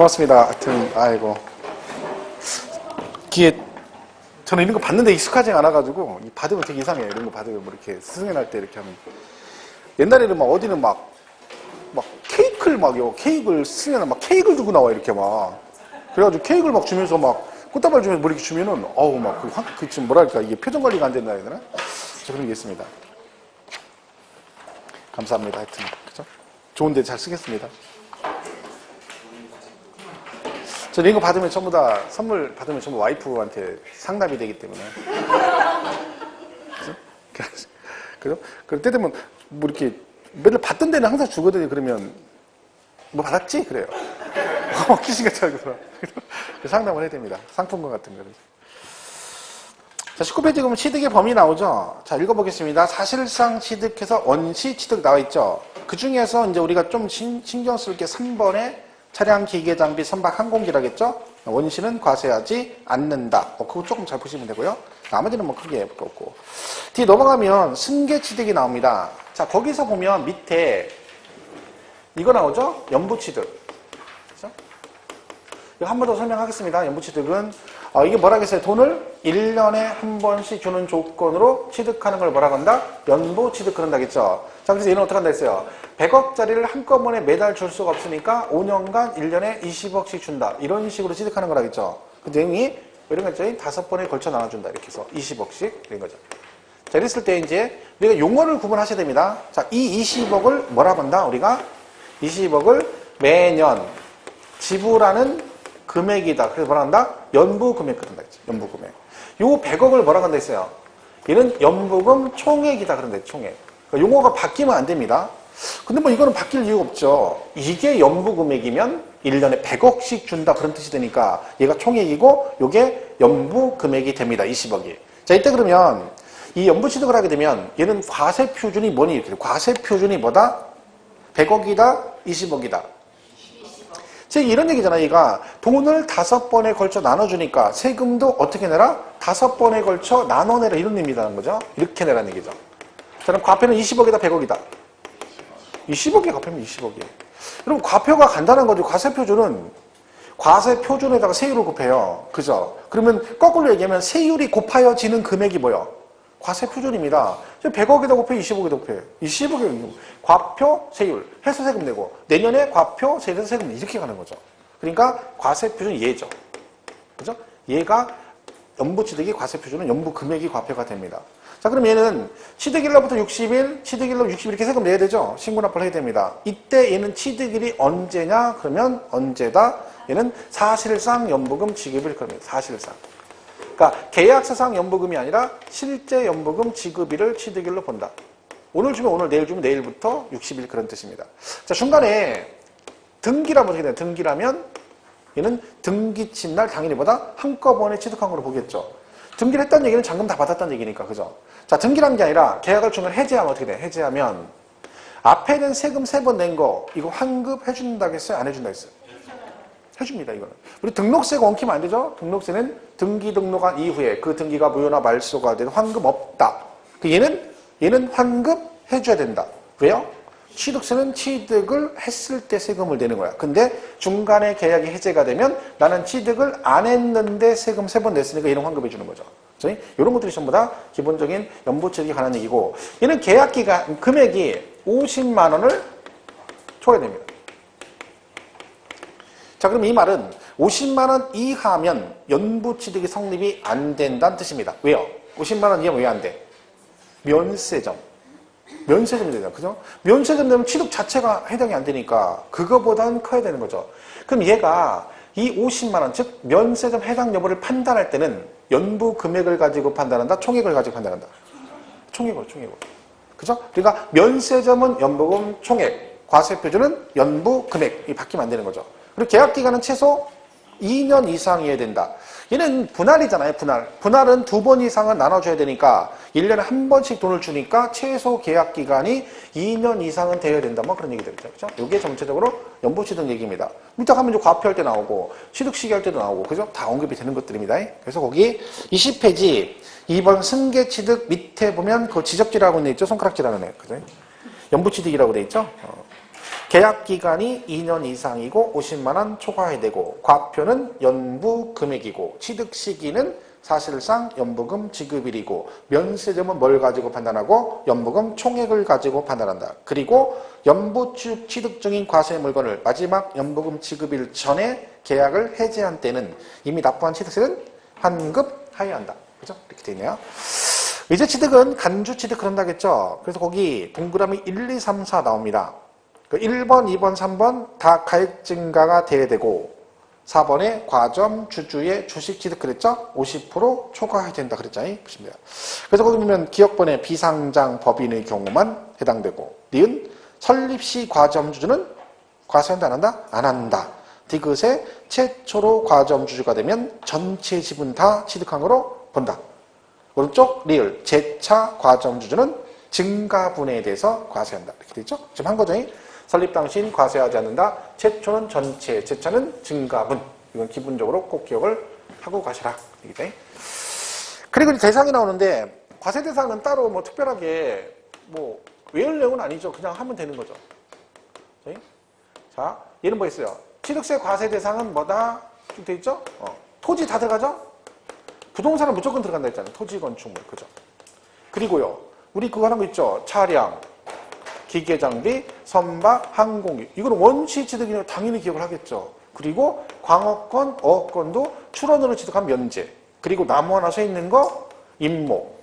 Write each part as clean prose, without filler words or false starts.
고맙습니다. 하여튼, 아이고. 이게, 저는 이런 거 받는데 익숙하지 않아가지고, 받으면 되게 이상해요. 이런 거 받으면 뭐 이렇게 스승연할 때 이렇게 하면. 옛날에는 막 어디는 막 케이크를 스승연을 막 케이크를 두고 나와, 이렇게 막. 그래가지고 케이크를 막 주면서 막, 꽃다발 주면서 뭐 이렇게 주면은, 어우, 막, 지금 뭐랄까, 이게 표정 관리가 안 된다 해야 되나? 저 그런 게 있습니다. 감사합니다. 하여튼, 그죠? 좋은데 잘 쓰겠습니다. 저는 이거 받으면 전부 다, 선물 받으면 전부 와이프한테 상납이 되기 때문에. 그죠? 그죠? 그럴 때 되면, 뭐 이렇게, 맨날 받던 데는 항상 주거든요. 그러면, 뭐 받았지? 그래요. 귀신같이 알고 들어. 상담을 해야 됩니다. 상품권 같은 거를. 자, 19페이지 보면 취득의 범위 나오죠? 자, 읽어보겠습니다. 사실상 취득해서 원시 취득 나와 있죠? 그 중에서 이제 우리가 좀 신경 쓸 게 3번에 차량, 기계, 장비, 선박, 항공기라겠죠? 원시는 과세하지 않는다. 그거 조금 잘 보시면 되고요. 나머지는 뭐 크게 볼 거 없고. 뒤에 넘어가면 승계 취득이 나옵니다. 자, 거기서 보면 밑에 이거 나오죠? 연부 취득. 그렇죠? 이거 한 번 더 설명하겠습니다. 연부 취득은 이게 뭐라겠어요? 돈을 1년에 한 번씩 주는 조건으로 취득하는 걸 뭐라고 한다? 연부 취득 그런다겠죠? 자, 그래서 얘는 어떻게 한다 했어요? 100억짜리를 한꺼번에 매달 줄 수가 없으니까 5년간 1년에 20억씩 준다. 이런 식으로 취득하는 거라겠죠? 그 내용이 이런 거 있죠? 5번에 걸쳐 나눠준다. 이렇게 해서 20억씩 이런 거죠. 자, 이랬을 때 이제 우리가 용어를 구분하셔야 됩니다. 자, 이 20억을 뭐라고 한다? 우리가 20억을 매년 지불하는 금액이다. 그래서 뭐라 한다? 연부 금액 그런다 했죠. 연부 금액. 요 100억을 뭐라고 한다 했어요? 얘는 연부금 총액이다. 그런다 했죠. 총액. 그러니까 용어가 바뀌면 안 됩니다. 근데 뭐 이거는 바뀔 이유가 없죠. 이게 연부 금액이면 1년에 100억씩 준다. 그런 뜻이 되니까 얘가 총액이고 요게 연부 금액이 됩니다. 20억이. 자, 이때 그러면 이 연부 취득을 하게 되면 얘는 과세 표준이 뭐니? 이렇게. 과세 표준이 뭐다? 100억이다? 20억이다. 즉 이런 얘기잖아. 얘가 돈을 5번에 걸쳐 나눠주니까 세금도 어떻게 내라? 5번에 걸쳐 나눠내라 이런 의미라는 거죠. 이렇게 내라는 얘기죠. 자, 그럼 과표는 20억이다 100억이다? 20억이 과표면 20억이에요. 여러분 과표가 간단한 거죠. 과세표준은 과세표준에다가 세율을 곱해요. 그죠? 그러면 거꾸로 얘기하면 세율이 곱하여지는 금액이 뭐예요? 과세표준입니다. 100억에다 곱해 20억에다 곱해. 20억에 과표 세율 해서 세금 내고 내년에 과표 세율에서 세금 내고 이렇게 가는 거죠. 그러니까 과세표준이 얘죠. 그죠? 얘가 연부취득이 과세표준은 연부 금액이 과표가 됩니다. 자, 그럼 얘는 취득일로부터 60일, 취득일로 60일 이렇게 세금 내야 되죠? 신고납부를 해야 됩니다. 이때 얘는 취득일이 언제냐? 그러면 언제다? 얘는 사실상 연부금 지급일 겁니다. 사실상. 그러니까 계약서상 연부금이 아니라 실제 연부금 지급일을 취득일로 본다. 오늘 주면 오늘, 내일 주면 내일부터 60일 그런 뜻입니다. 자, 중간에 등기라면 어떻게 돼요? 등기라면 얘는 등기침 날 당일보다 한꺼번에 취득한 걸로 보겠죠. 등기를 했다는 얘기는 잔금 다 받았다는 얘기니까, 그죠? 자, 등기라는 게 아니라 계약을 중간에 해지하면 어떻게 돼? 해지하면 앞에는 세금 3번 낸 거 이거 환급해준다겠어요? 안 해준다겠어요? 해줍니다, 이거는. 우리 등록세가 엉키면 안 되죠? 등록세는 등기 등록한 이후에 그 등기가 무효나 말소가 되는 환급 없다. 얘는 환급해줘야 된다. 왜요? 취득세는 취득을 했을 때 세금을 내는 거야. 근데 중간에 계약이 해제가 되면 나는 취득을 안 했는데 세금 3번 냈으니까 얘는 환급해주는 거죠. 이런 것들이 전부 다 기본적인 연부취득에 관한 얘기고 얘는 계약기간 금액이 50만 원을 초과됩니다. 자, 그럼 이 말은 50만 원 이하면 연부취득이 성립이 안 된다는 뜻입니다. 왜요? 50만 원 이하면 왜 안 돼? 면세점. 면세점이 되잖아. 그죠? 면세점 되면 취득 자체가 해당이 안 되니까 그거보다는 커야 되는 거죠. 그럼 얘가 이 50만 원, 즉 면세점 해당 여부를 판단할 때는 연부 금액을 가지고 판단한다? 총액을 가지고 판단한다? 총액으로. 그죠? 그러니까 면세점은 연부금 총액, 과세표준은 연부 금액이 바뀌면 안 되는 거죠. 그리고 계약기간은 최소 2년 이상이어야 된다. 얘는 분할이잖아요, 분할. 분할은 2번 이상은 나눠줘야 되니까 1년에 한 번씩 돈을 주니까 최소 계약기간이 2년 이상은 되어야 된다. 뭐 그런 얘기 되겠죠. 그죠? 이게 전체적으로 연부취득 얘기입니다. 밑에 가면 이제 과표할 때 나오고 취득 시기할 때도 나오고 그죠? 다 언급이 되는 것들입니다. 그래서 거기 20페이지 2번 승계취득 밑에 보면 그 지적지라고 돼 있죠? 손가락질하는 애. 그죠? 연부취득이라고 돼 있죠? 계약 기간이 2년 이상이고 50만 원 초과해되고 과표는 연부 금액이고 취득 시기는 사실상 연부금 지급일이고 면세점은 뭘 가지고 판단하고 연부금 총액을 가지고 판단한다. 그리고 연부 취득 중인 과세 물건을 마지막 연부금 지급일 전에 계약을 해지한 때는 이미 납부한 취득세는 환급하여야 한다. 그죠? 이렇게 되어 있네요. 의제 취득은 간주 취득 그런다겠죠. 그래서 거기 동그라미 1, 2, 3, 4 나옵니다. 1번, 2번, 3번 다 가액 증가가 돼야 되고 4번에 과점 주주의 주식 취득 그랬죠? 50% 초과해야 된다 그랬잖아요. 보시면 돼요. 그래서 거기 보면 기업번의 비상장 법인의 경우만 해당되고 니은 설립 시 과점 주주는 과세한다 안 한다? 안 한다. 디귿에 최초로 과점 주주가 되면 전체 지분 다 취득한 거로 본다. 오른쪽 리을 재차 과점 주주는 증가분에 대해서 과세한다. 이렇게 되죠? 지금 한 거죠. 설립 당시인 과세하지 않는다. 최초는 전체, 재차는 증가분. 이건 기본적으로 꼭 기억을 하고 가시라. 그리고 대상이 나오는데 과세 대상은 따로 뭐 특별하게 뭐 외울 내용은 아니죠. 그냥 하면 되는 거죠. 자, 얘는 뭐 있어요? 취득세 과세 대상은 뭐다? 쭉 돼 있죠? 토지 다 들어가죠? 부동산은 무조건 들어간다 했잖아요. 토지 건축물. 그죠? 그리고요. 우리 그거 하는 거 있죠? 차량, 기계장비, 선박, 항공기. 이거는 원시 취득이니까 당연히 기억을 하겠죠. 그리고 광어권, 어업권도 출원으로 취득한 면제. 그리고 나무 하나 서 있는 거 임목,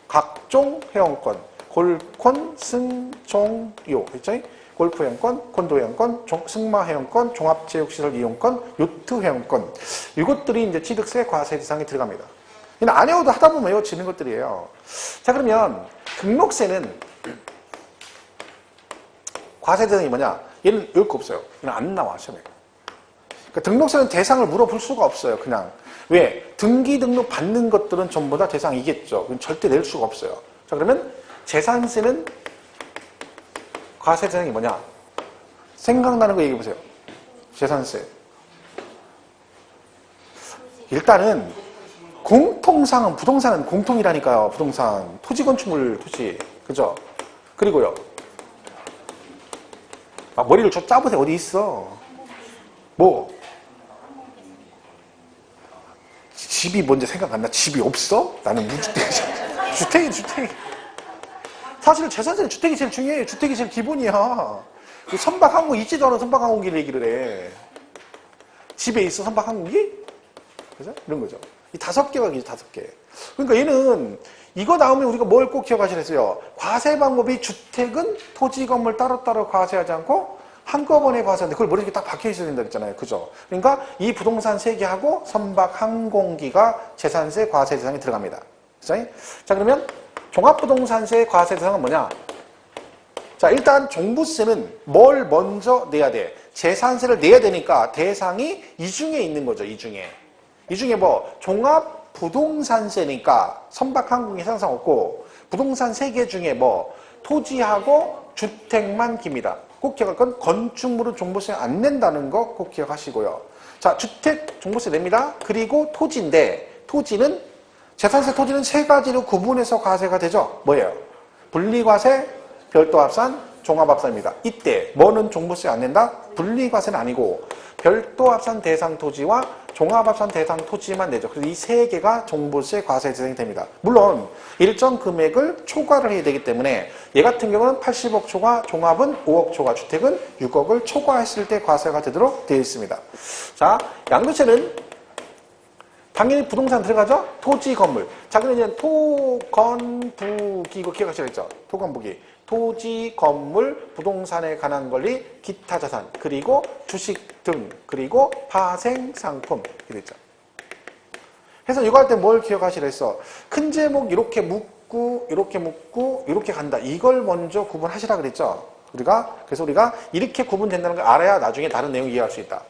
각종 회원권, 골콘, 승종요. 그렇죠? 골프 회원권, 콘도 회원권, 승마 회원권, 종합체육시설 이용권, 요트 회원권. 이것들이 이제 취득세 과세 대상에 들어갑니다. 안 외워도 하다 보면 외워지는 것들이에요. 자, 그러면 등록세는 과세 대상이 뭐냐? 얘는 외울 거 없어요. 얘는 안 나와, 시험에. 그러니까 등록세는 대상을 물어볼 수가 없어요, 그냥. 왜? 등기 등록 받는 것들은 전부 다 대상이겠죠. 그럼 절대 낼 수가 없어요. 자, 그러면 재산세는 과세 대상이 뭐냐? 생각나는 거 얘기해 보세요. 재산세. 일단은 공통상은 부동산은 공통이라니까요. 부동산. 토지 건축물 토지. 그죠? 그리고요. 머리를 좀 짜보세요. 어디 있어? 뭐? 집이 뭔지 생각 안 나? 집이 없어? 나는 무주택이잖아. 주택이. 사실 재산세는 주택이 제일 중요해. 주택이 제일 기본이야. 선박항공 있지도 않은 선박항공기를 얘기를 해. 집에 있어 선박항공기? 그죠? 이런 거죠. 이 5개가 이제 5개. 그러니까 얘는 이거 나오면 우리가 뭘 꼭 기억하시라 했어요. 과세 방법이 주택은 토지 건물 따로따로 과세하지 않고 한꺼번에 과세하는데 그걸 머릿속에 딱 박혀 있어야 된다 그랬잖아요. 그죠? 그러니까 이 부동산 3개하고 선박 항공기가 재산세 과세 대상에 들어갑니다. 그죠? 자, 그러면 종합부동산세 과세 대상은 뭐냐? 자, 일단 종부세는 뭘 먼저 내야 돼? 재산세를 내야 되니까 대상이 이 중에 있는 거죠. 이 중에 뭐 종합부동산세니까 선박항공이 상관없고 부동산 3개 중에 뭐 토지하고 주택만 깁니다. 꼭 기억할 건 건축물은 종부세 안 낸다는 거 꼭 기억하시고요. 자, 주택 종부세 냅니다. 그리고 토지인데 토지는 재산세 토지는 3가지로 구분해서 과세가 되죠. 뭐예요? 분리과세, 별도합산, 종합합산입니다. 이때 뭐는 종부세 안 낸다? 분리과세는 아니고 별도합산 대상 토지와 종합합산 대상 토지만 내죠. 그래서 이 3개가 종부세 과세 대상이 됩니다. 물론 일정 금액을 초과를 해야 되기 때문에 얘 같은 경우는 80억 초과, 종합은 5억 초과, 주택은 6억을 초과했을 때 과세가 되도록 되어 있습니다. 자, 양도세는 당연히 부동산 들어가죠? 토지, 건물. 자, 그럼 이제 토, 건, 부기 이거 기억하셔야겠죠? 토, 건, 부기. 토지, 건물, 부동산에 관한 권리, 기타 자산, 그리고 주식 등, 그리고 파생 상품 이렇게 됐죠. 그래서 이거 할 때 뭘 기억하시라 했어? 큰 제목 이렇게 묶고 이렇게 묶고 이렇게 간다. 이걸 먼저 구분하시라 그랬죠. 그래서 우리가 이렇게 구분된다는 걸 알아야 나중에 다른 내용 이해할 수 있다.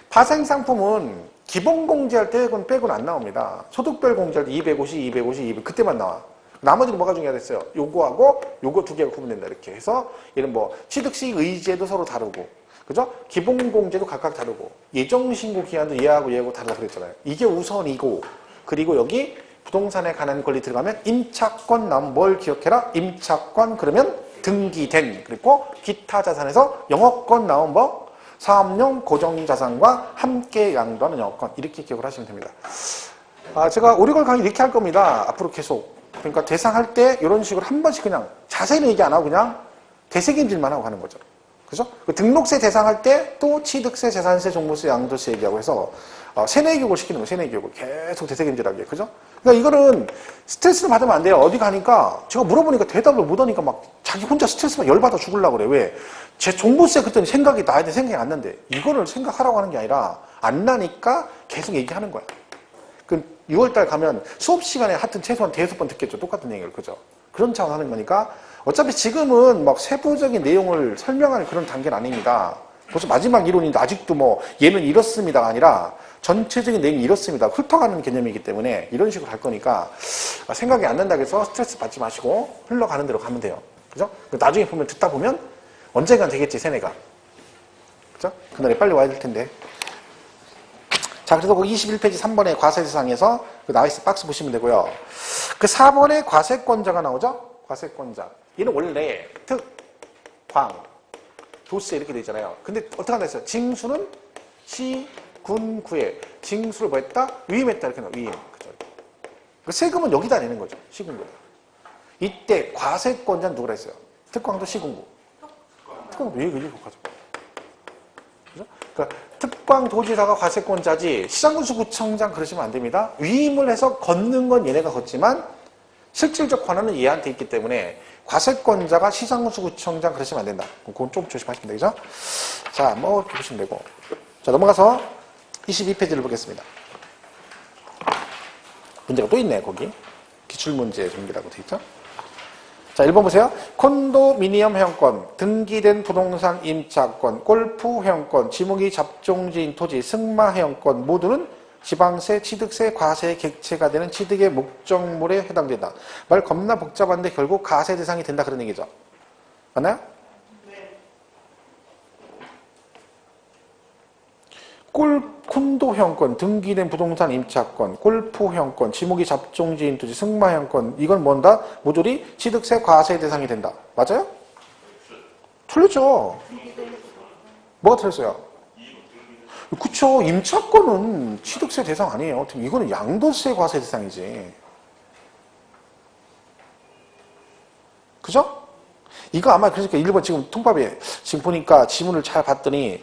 파생 상품은 기본 공제할 때 그건 빼고는 안 나옵니다. 소득별 공제할 때 250, 250, 200 그때만 나와. 나머지는 뭐가 중요하겠어요? 요거하고 요거 2개가 구분된다 이렇게 해서 얘는 뭐 취득시 의제도 서로 다르고 그죠? 기본 공제도 각각 다르고 예정 신고 기한도 얘하고 얘하고 다르다 그랬잖아요. 이게 우선이고 그리고 여기 부동산에 관한 권리 들어가면 임차권 나오면 뭘 기억해라? 임차권 그러면 등기된 그리고 기타 자산에서 영업권 나온 뭐 사업용 고정자산과 함께 양도하는 영업권 이렇게 기억을 하시면 됩니다. 제가 오리걸 강의 이렇게 할 겁니다. 앞으로 계속. 그러니까 대상할 때 이런 식으로 한 번씩 그냥 자세히는 얘기 안 하고 그냥 되새김질만 하고 가는 거죠. 그죠? 그 등록세 대상할 때 또 취득세, 재산세, 종부세, 양도세 얘기하고 해서 세뇌 교육을 시키는 거예요. 세뇌 교육을 계속 되새김질하게. 그죠? 그러니까 이거는 스트레스를 받으면 안 돼요. 어디 가니까 제가 물어보니까 대답을 못 하니까 막 자기 혼자 스트레스만 열받아 죽으려고 그래. 왜? 제 종부세 그랬더니 생각이 나야 돼. 생각이 안 난대. 이거를 생각하라고 하는 게 아니라 안 나니까 계속 얘기하는 거야. 그 6월달 가면 수업 시간에 하여튼 최소한 5번 듣겠죠. 똑같은 얘기를. 그죠? 그런 차원 하는 거니까 어차피 지금은 막 세부적인 내용을 설명할 그런 단계는 아닙니다. 벌써 마지막 이론인데 아직도 뭐 얘는 이렇습니다가 아니라 전체적인 내용이 이렇습니다. 훑어가는 개념이기 때문에 이런 식으로 할 거니까 생각이 안 난다고 해서 스트레스 받지 마시고 흘러가는 대로 가면 돼요. 그죠? 나중에 보면 듣다 보면 언젠간 되겠지, 세뇌가. 그죠? 그날이 빨리 와야 될 텐데. 자, 그래서 그 21페이지 3번의 과세대상에서 그 나와있을 박스 보시면 되고요. 그 4번에 과세권자가 나오죠? 과세권자. 얘는 원래 특, 광, 도세 이렇게 돼 있잖아요. 근데 어떻게 한다 했어요? 징수는 시, 군, 구에. 징수를 뭐 했다? 위임했다. 이렇게 나와. 위임. 그죠? 그 세금은 여기다 내는 거죠. 시군구에. 이때 과세권자는 누구라 했어요? 특광도 시군구. 특광도 왜 그게 가져? 그죠? 그러니까 특광도지사가 과세권자지 시장군수구청장 그러시면 안 됩니다. 위임을 해서 걷는 건 얘네가 걷지만 실질적 권한은 얘한테 있기 때문에 과세권자가 시장군수구청장 그러시면 안 된다. 그건 좀 조심하시면 되죠. 자, 뭐 이렇게 보시면 되고. 자, 넘어가서 22페이지를 보겠습니다. 문제가 또 있네, 거기. 기출문제 정리라고 돼 있죠. 자, 1번 보세요. 콘도미니엄 회원권, 등기된 부동산 임차권, 골프 회원권, 지목이 잡종지인 토지, 승마 회원권 모두는 지방세, 취득세, 과세의 객체가 되는 취득의 목적물에 해당된다. 말 겁나 복잡한데 결국 과세 대상이 된다 그런 얘기죠. 맞나요? 네. 콘도 회원권, 등기된 부동산 임차권, 골프 회원권, 지목이 잡종지인 토지, 승마 회원권 이건 뭔다? 모조리 취득세, 과세 대상이 된다. 맞아요? 틀렸죠? 뭐가 틀렸어요? 그쵸. 임차권은 취득세 대상 아니에요. 이거는 양도세 과세 대상이지. 그죠? 이거 아마 그러니까 1번 지금 통밥에 지금 보니까 지문을 잘 봤더니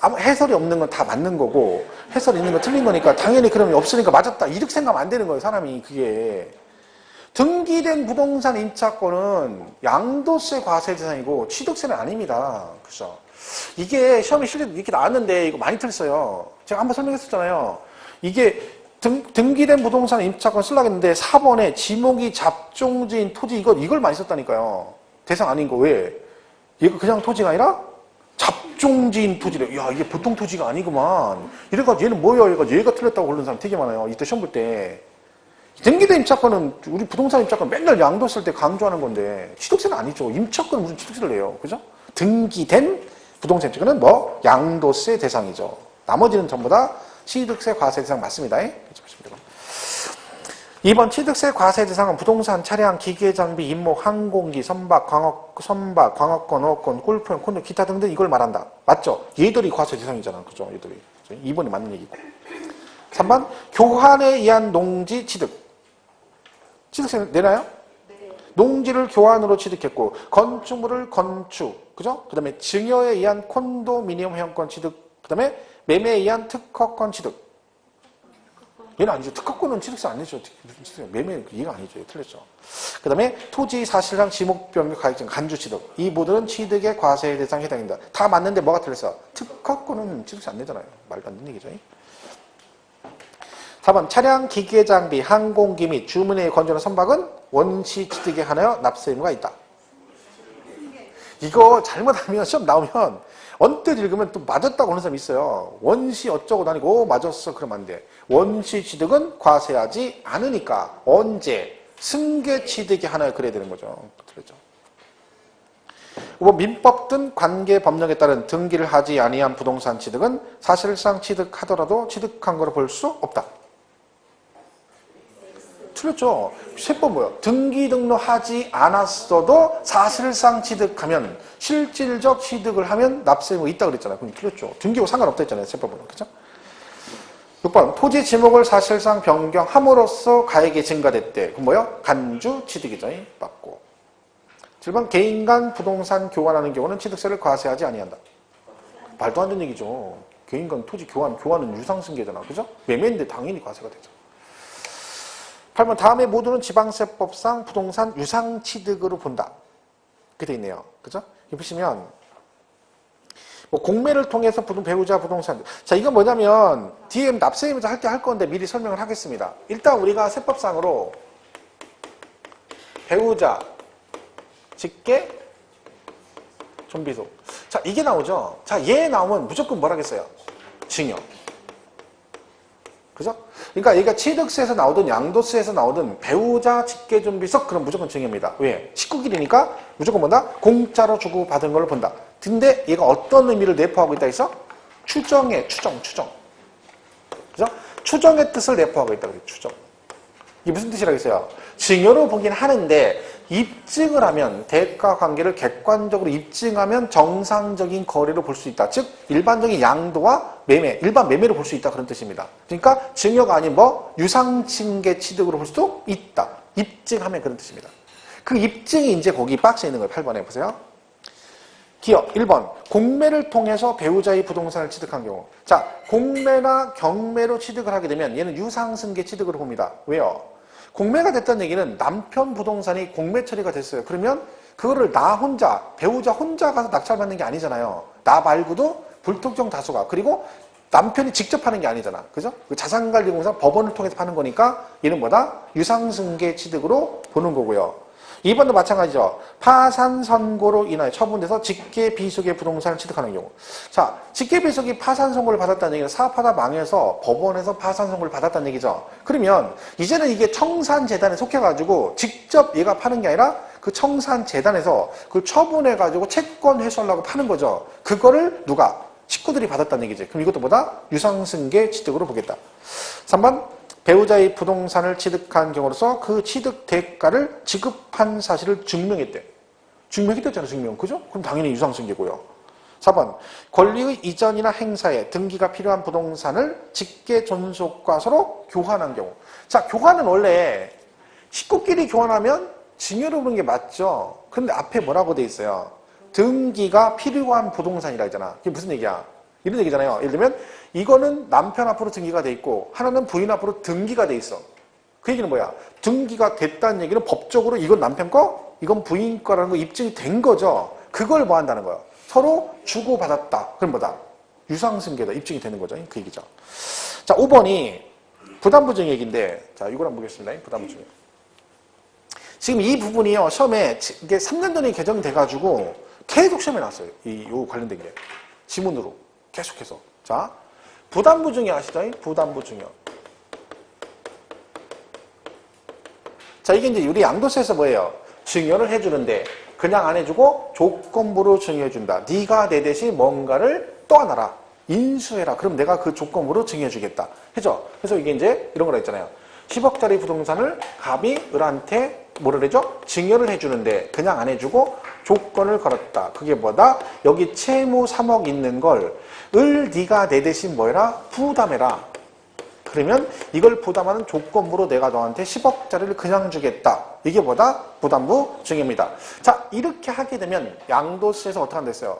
아무 해설이 없는 건 다 맞는 거고 해설이 있는 건 틀린 거니까 당연히 그러면 없으니까 맞았다. 이렇게 생각하면 안 되는 거예요. 사람이 그게. 등기된 부동산 임차권은 양도세 과세 대상이고 취득세는 아닙니다. 그죠? 이게 시험에 실제 이렇게 나왔는데 이거 많이 틀렸어요. 제가 한번 설명했었잖아요. 이게 등기된 부동산 임차권 쓰려고 했는데 4번에 지목이 잡종지인 토지 이걸 많이 썼다니까요. 대상 아닌 거 왜? 이거 그냥 토지가 아니라 잡종지인 토지래. 야, 이게 보통 토지가 아니구만. 이래가지고 얘는 뭐야? 얘가 틀렸다고 고르는 사람 되게 많아요. 이때 시험 볼 때. 등기된 임차권은 우리 부동산 임차권 맨날 양도 쓸 때 강조하는 건데 취득세는 아니죠. 임차권은 무슨 취득세를 내요. 그죠? 등기된 부동산 임차권은 뭐 양도세 대상이죠. 나머지는 전부 다 취득세 과세 대상 맞습니다. 2번 취득세 과세 대상은 부동산, 차량, 기계, 장비, 임목, 항공기, 선박, 광업권, 어업권, 골프형, 콘도, 기타 등등 이걸 말한다. 맞죠? 얘들이 과세 대상이잖아. 그죠? 얘들이. 2번이 맞는 얘기고. 3번 교환에 의한 농지 취득. 취득세 내나요? 네. 농지를 교환으로 취득했고 건축물을 건축. 그죠? 그 다음에 증여에 의한 콘도미니엄 회원권 취득. 그 다음에 매매에 의한 특허권 취득. 얘는 아니죠. 특허권은 취득세 아니죠. 매매 얘가 아니죠. 틀렸죠. 그 다음에 토지 사실상 지목 변경 가액증 간주 취득. 이 모두는 취득의 과세 대상에 해당된다. 다 맞는데 뭐가 틀렸어? 특허권은 취득세 안 내잖아요. 말도 안 되는 얘기죠. 4번 차량, 기계, 장비, 항공기 및 주문에 건조한 선박은 원시 취득에 한하여 납세 의무가 있다. 이거 잘못하면 시험 나오면 언뜻 읽으면 또 맞았다고 하는 사람이 있어요. 원시 어쩌고 다니고 맞았어 그러면 안 돼. 원시 취득은 과세하지 않으니까 언제 승계 취득에 한하여 그래야 되는 거죠. 그렇죠. 5번 민법 등 관계 법령에 따른 등기를 하지 아니한 부동산 취득은 사실상 취득하더라도 취득한 거로 볼 수 없다. 틀렸죠. 세법 뭐예요? 등기 등록하지 않았어도 사실상 취득하면, 실질적 취득을 하면 납세 의무가 있다 그랬잖아요. 그럼 틀렸죠. 등기하고 상관없다 했잖아요. 세법은. 그죠? 6번 토지 지목을 사실상 변경함으로써 가액이 증가됐대. 그럼 뭐요? 간주 취득이죠. 맞고. 7번 개인 간 부동산 교환하는 경우는 취득세를 과세하지 아니한다. 말도 안 되는 얘기죠. 개인 간 토지 교환은 유상승계잖아. 그죠? 매매인데 당연히 과세가 되죠. 8번 다음에 모두는 지방세법상 부동산 유상취득으로 본다. 이렇게 돼 있네요. 그죠? 여기 보시면 뭐 공매를 통해서 배우자 부동산. 자, 이건 뭐냐면 뒤에 납세 의무자 할 건데 미리 설명을 하겠습니다. 일단 우리가 세법상으로 배우자, 직계, 존비속. 자, 이게 나오죠. 자, 얘 나오면 무조건 뭐라겠어요? 증여. 그죠? 그러니까 얘가 취득세에서 나오든 양도세에서 나오든 배우자, 직계, 존비속 그럼 무조건 증여입니다. 왜? 식구끼리니까 무조건 뭐다? 공짜로 주고 받은 걸로 본다. 근데 얘가 어떤 의미를 내포하고 있다 했어? 추정의 추정. 그죠? 추정의 뜻을 내포하고 있다 그래요. 추정. 이게 무슨 뜻이라겠어요? 증여로 보긴 하는데 입증을 하면 대가 관계를 객관적으로 입증하면 정상적인 거래로 볼 수 있다. 즉 일반적인 양도와 매매, 일반 매매로 볼 수 있다 그런 뜻입니다. 그러니까 증여가 아닌 뭐 유상증계 취득으로 볼 수도 있다. 입증하면 그런 뜻입니다. 그 입증이 이제 거기 박스에 있는 거예요. 8번에 보세요. 기억 1번 공매를 통해서 배우자의 부동산을 취득한 경우. 자, 공매나 경매로 취득을 하게 되면 얘는 유상승계 취득으로 봅니다. 왜요? 공매가 됐다는 얘기는 남편 부동산이 공매 처리가 됐어요. 그러면 그거를 나 혼자, 배우자 혼자 가서 낙찰받는 게 아니잖아요. 나 말고도 불특정 다수가. 그리고 남편이 직접 하는 게 아니잖아. 그죠? 그 자산관리공사 법원을 통해서 파는 거니까 얘는 뭐다? 유상승계 취득으로 보는 거고요. 2번도 마찬가지죠. 파산 선고로 인하여 처분돼서 직계 비속의 부동산을 취득하는 경우. 자, 직계 비속이 파산 선고를 받았다는 얘기는 사업하다 망해서 법원에서 파산 선고를 받았다는 얘기죠. 그러면 이제는 이게 청산재단에 속해가지고 직접 얘가 파는 게 아니라 그 청산재단에서 그걸 처분해가지고 채권 회수하려고 파는 거죠. 그거를 누가? 식구들이 받았다는 얘기지. 그럼 이것도 뭐다? 유상승계 취득으로 보겠다. 3번 배우자의 부동산을 취득한 경우로서 그 취득 대가를 지급한 사실을 증명했대. 증명했댔잖아, 증명. 그죠? 그럼 당연히 유상승계고요. 4번 권리의 이전이나 행사에 등기가 필요한 부동산을 직계 존속과 서로 교환한 경우. 자, 교환은 원래 식구끼리 교환하면 증여로 보는 게 맞죠. 그런데 앞에 뭐라고 돼 있어요? 등기가 필요한 부동산이라 했잖아. 그게 무슨 얘기야? 이런 얘기잖아요. 예를 들면 이거는 남편 앞으로 등기가 돼 있고 하나는 부인 앞으로 등기가 돼 있어. 그 얘기는 뭐야? 등기가 됐다는 얘기는 법적으로 이건 남편 거, 이건 부인 거라는 거 입증이 된 거죠. 그걸 뭐 한다는 거야? 서로 주고받았다. 그럼 뭐다? 유상승계다. 입증이 되는 거죠. 그 얘기죠. 자, 5번이 부담부증 얘기인데, 자, 이걸 한번 보겠습니다. 부담부증. 지금 이 부분이요, 시험에 이게 3년 전에 개정돼가지고 계속 시험에 나왔어요. 요 관련된 게. 지문으로. 계속해서. 자, 부담부증이 아시죠? 부담부증이요. 자, 이게 이제 우리 양도세에서 뭐예요? 증여를 해주는데 그냥 안 해주고 조건부로 증여해준다. 네가 내 대신 뭔가를 떠안아라. 인수해라. 그럼 내가 그 조건부로 증여해주겠다. 해죠? 그래서 이게 이제 이런 거라 했잖아요. 10억짜리 부동산을 갑이 을한테 뭐를 해줘? 증여를 해주는데 그냥 안 해주고 조건을 걸었다. 그게 뭐다? 여기 채무 3억 있는 걸 을 네가 내 대신 뭐해라? 부담해라. 그러면 이걸 부담하는 조건부로 내가 너한테 10억짜리를 그냥 주겠다. 이게 뭐다? 부담부 증여입니다. 자, 이렇게 하게 되면 양도세에서 어떻게 한댔어요?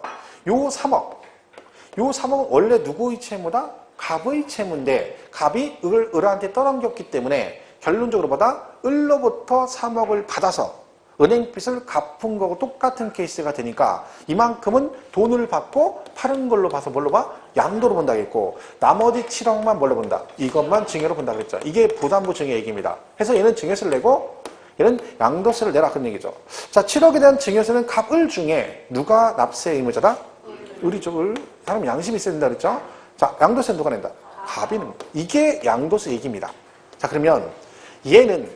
요 3억은 원래 누구의 채무다? 갑의 채무인데 갑이 을한테 떠넘겼기 때문에 결론적으로 뭐다? 을로부터 3억을 받아서 은행빚을 갚은 거고 똑같은 케이스가 되니까 이만큼은 돈을 받고 파는 걸로 봐서 뭘로 봐? 양도로 본다겠고 나머지 7억만 뭘로 본다? 이것만 증여로 본다 그랬죠. 이게 부담부 증여 얘기입니다. 해서 얘는 증여세를 내고 얘는 양도세를 내라 그런 얘기죠. 자, 7억에 대한 증여세는 갑을 중에 누가 납세 의무자다? 을이죠. 을. 사람 양심이 있어야 된다 그랬죠. 자, 양도세는 누가 낸다? 갑이 냅니다. 이게 양도세 얘기입니다. 자, 그러면 얘는